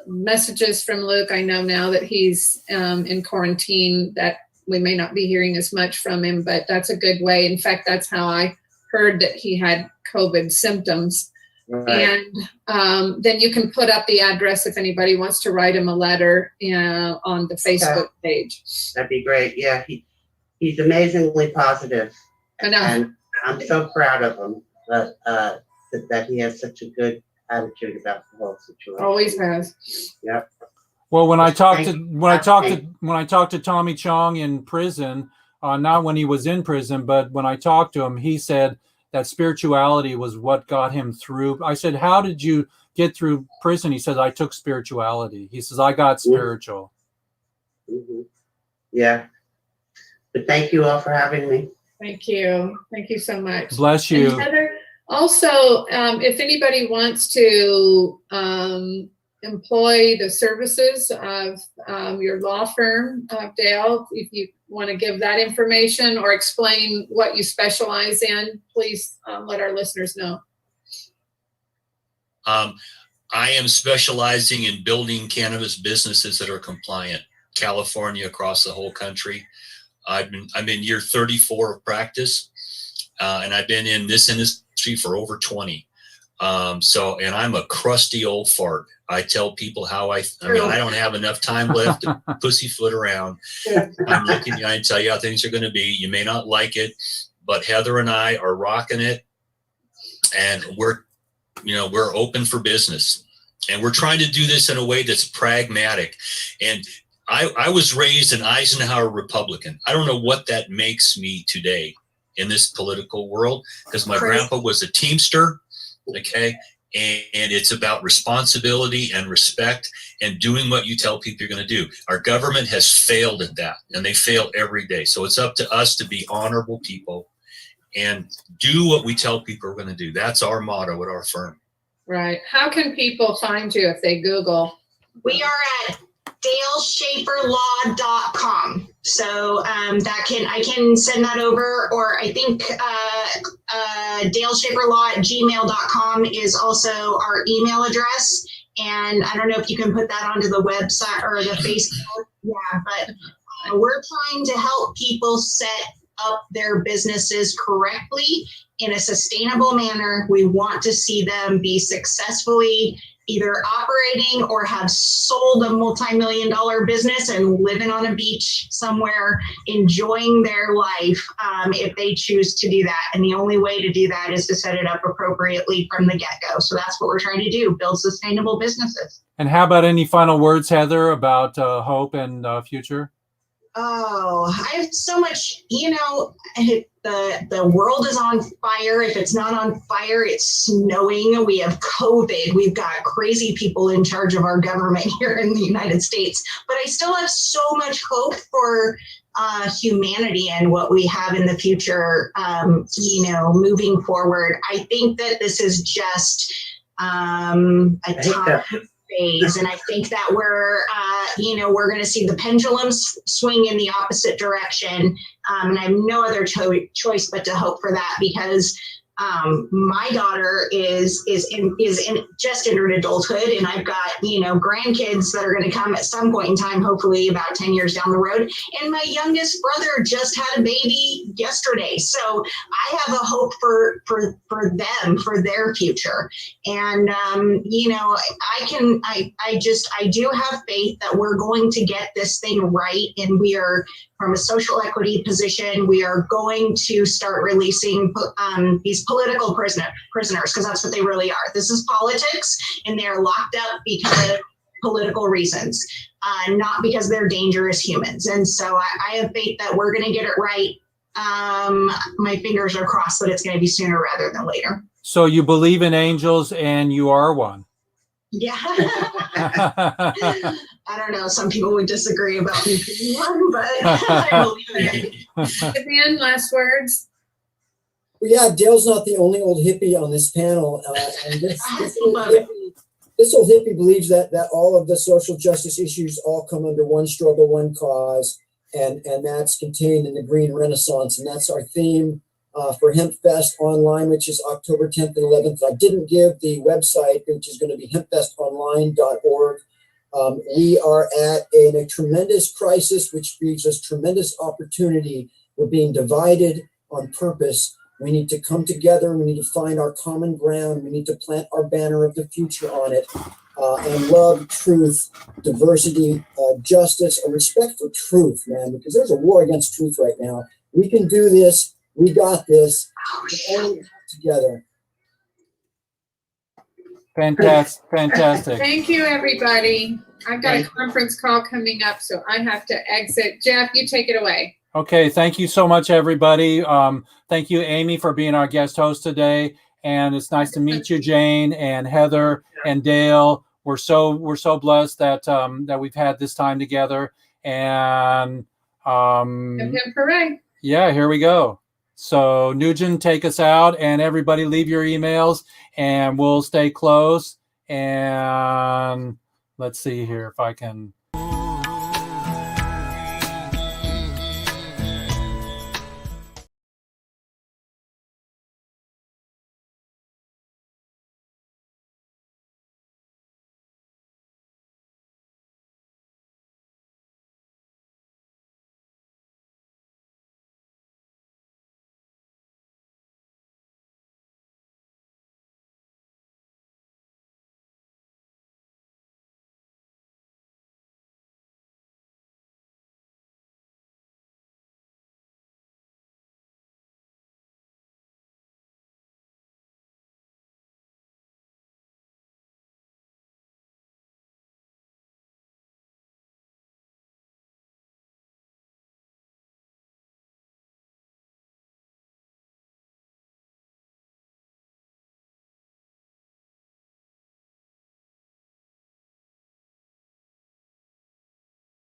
messages from Luke. I know now that he's in quarantine that we may not be hearing as much from him, but that's a good way. In fact, that's how I heard that he had COVID symptoms. Right. And then you can put up the address if anybody wants to write him a letter on the Facebook page. That'd be great. Yeah, he's amazingly positive. I know. And I'm so proud of him that he has such a good attitude about the whole situation. Always has. Yep. Well, when I talked to Tommy Chong in prison, not when he was in prison, but when I talked to him, he said that spirituality was what got him through. I said, how did you get through prison? He says, I took spirituality. He says, I got spiritual. Mm-hmm. Yeah. But thank you all for having me. Thank you. Thank you so much. Bless you. And Heather, also, if anybody wants to employ the services of your law firm, Dale, if you want to give that information or explain what you specialize in, please let our listeners know. I am specializing in building cannabis businesses that are compliant, California, across the whole country. I'm in year 34 of practice, and I've been in this industry for over 20. And I'm a crusty old fart. I tell people how I don't have enough time left to pussyfoot around. I'm looking, I tell you how things are going to be. You may not like it, but Heather and I are rocking it, and we're open for business, and we're trying to do this in a way that's pragmatic. And I was raised an Eisenhower Republican. I don't know what that makes me today in this political world, because my grandpa was a Teamster. Okay. And it's about responsibility and respect and doing what you tell people you're going to do. Our government has failed at that, and they fail every day. So it's up to us to be honorable people and do what we tell people we're going to do. That's our motto at our firm. Right. How can people find you if they Google? We are at daleschaferlaw.com. So I can send that over, or I think daleschaferlaw@gmail.com is also our email address. And I don't know if you can put that onto the website or the Facebook. Yeah, but we're trying to help people set up their businesses correctly in a sustainable manner. We want to see them be successfully either operating or have sold a multi-million-dollar business and living on a beach somewhere, enjoying their life, if they choose to do that. And the only way to do that is to set it up appropriately from the get-go. So that's what we're trying to do, build sustainable businesses. And how about any final words, Heather, about hope and future? Oh, I have so much, the world is on fire. If it's not on fire, it's snowing. We have COVID. We've got crazy people in charge of our government here in the United States. But I still have so much hope for humanity and what we have in the future, moving forward. I think that this is just a time phase. And I think that we're going to see the pendulums swing in the opposite direction. And I have no other choice but to hope for that, because my daughter is just entered adulthood, and I've got, grandkids that are going to come at some point in time, hopefully about 10 years down the road. And my youngest brother just had a baby yesterday. So I have a hope for them, for their future. And, I do have faith that we're going to get this thing right. And we are, from a social equity position, we are going to start releasing these political prisoners, because that's what they really are. This is politics, and they're locked up because of political reasons, not because they're dangerous humans. And so I have faith that we're going to get it right. My fingers are crossed that it's going to be sooner rather than later. So you believe in angels, and you are one. Yeah. I don't know. Some people would disagree about me being one, but I believe in it. Vivian, last words. Well, yeah, Dale's not the only old hippie on this panel. And this old hippie believes that all of the social justice issues all come under one struggle, one cause, and that's contained in the Green Renaissance. And that's our theme for Hempfest online, which is October 10th and 11th. I didn't give the website, which is going to be hempfestonline.org. We are at a tremendous crisis, which gives us tremendous opportunity. We're being divided on purpose. We need to come together. We need to find our common ground. We need to plant our banner of the future on it, and love, truth, diversity, justice, and respect for truth, man, because there's a war against truth right now. We can do this. We got this. We're all together. Fantastic. Thank you, everybody. I've got a conference call coming up, so I have to exit. Jeff, you take it away. Okay, thank you so much, everybody. Thank you, Amy, for being our guest host today. And it's nice to meet you, Jane and Heather and Dale. We're so blessed that we've had this time together. And Hemp-Hemp-Hooray. Yeah, here we go. So Nugent, take us out, and everybody leave your emails, and we'll stay close. And let's see here if I can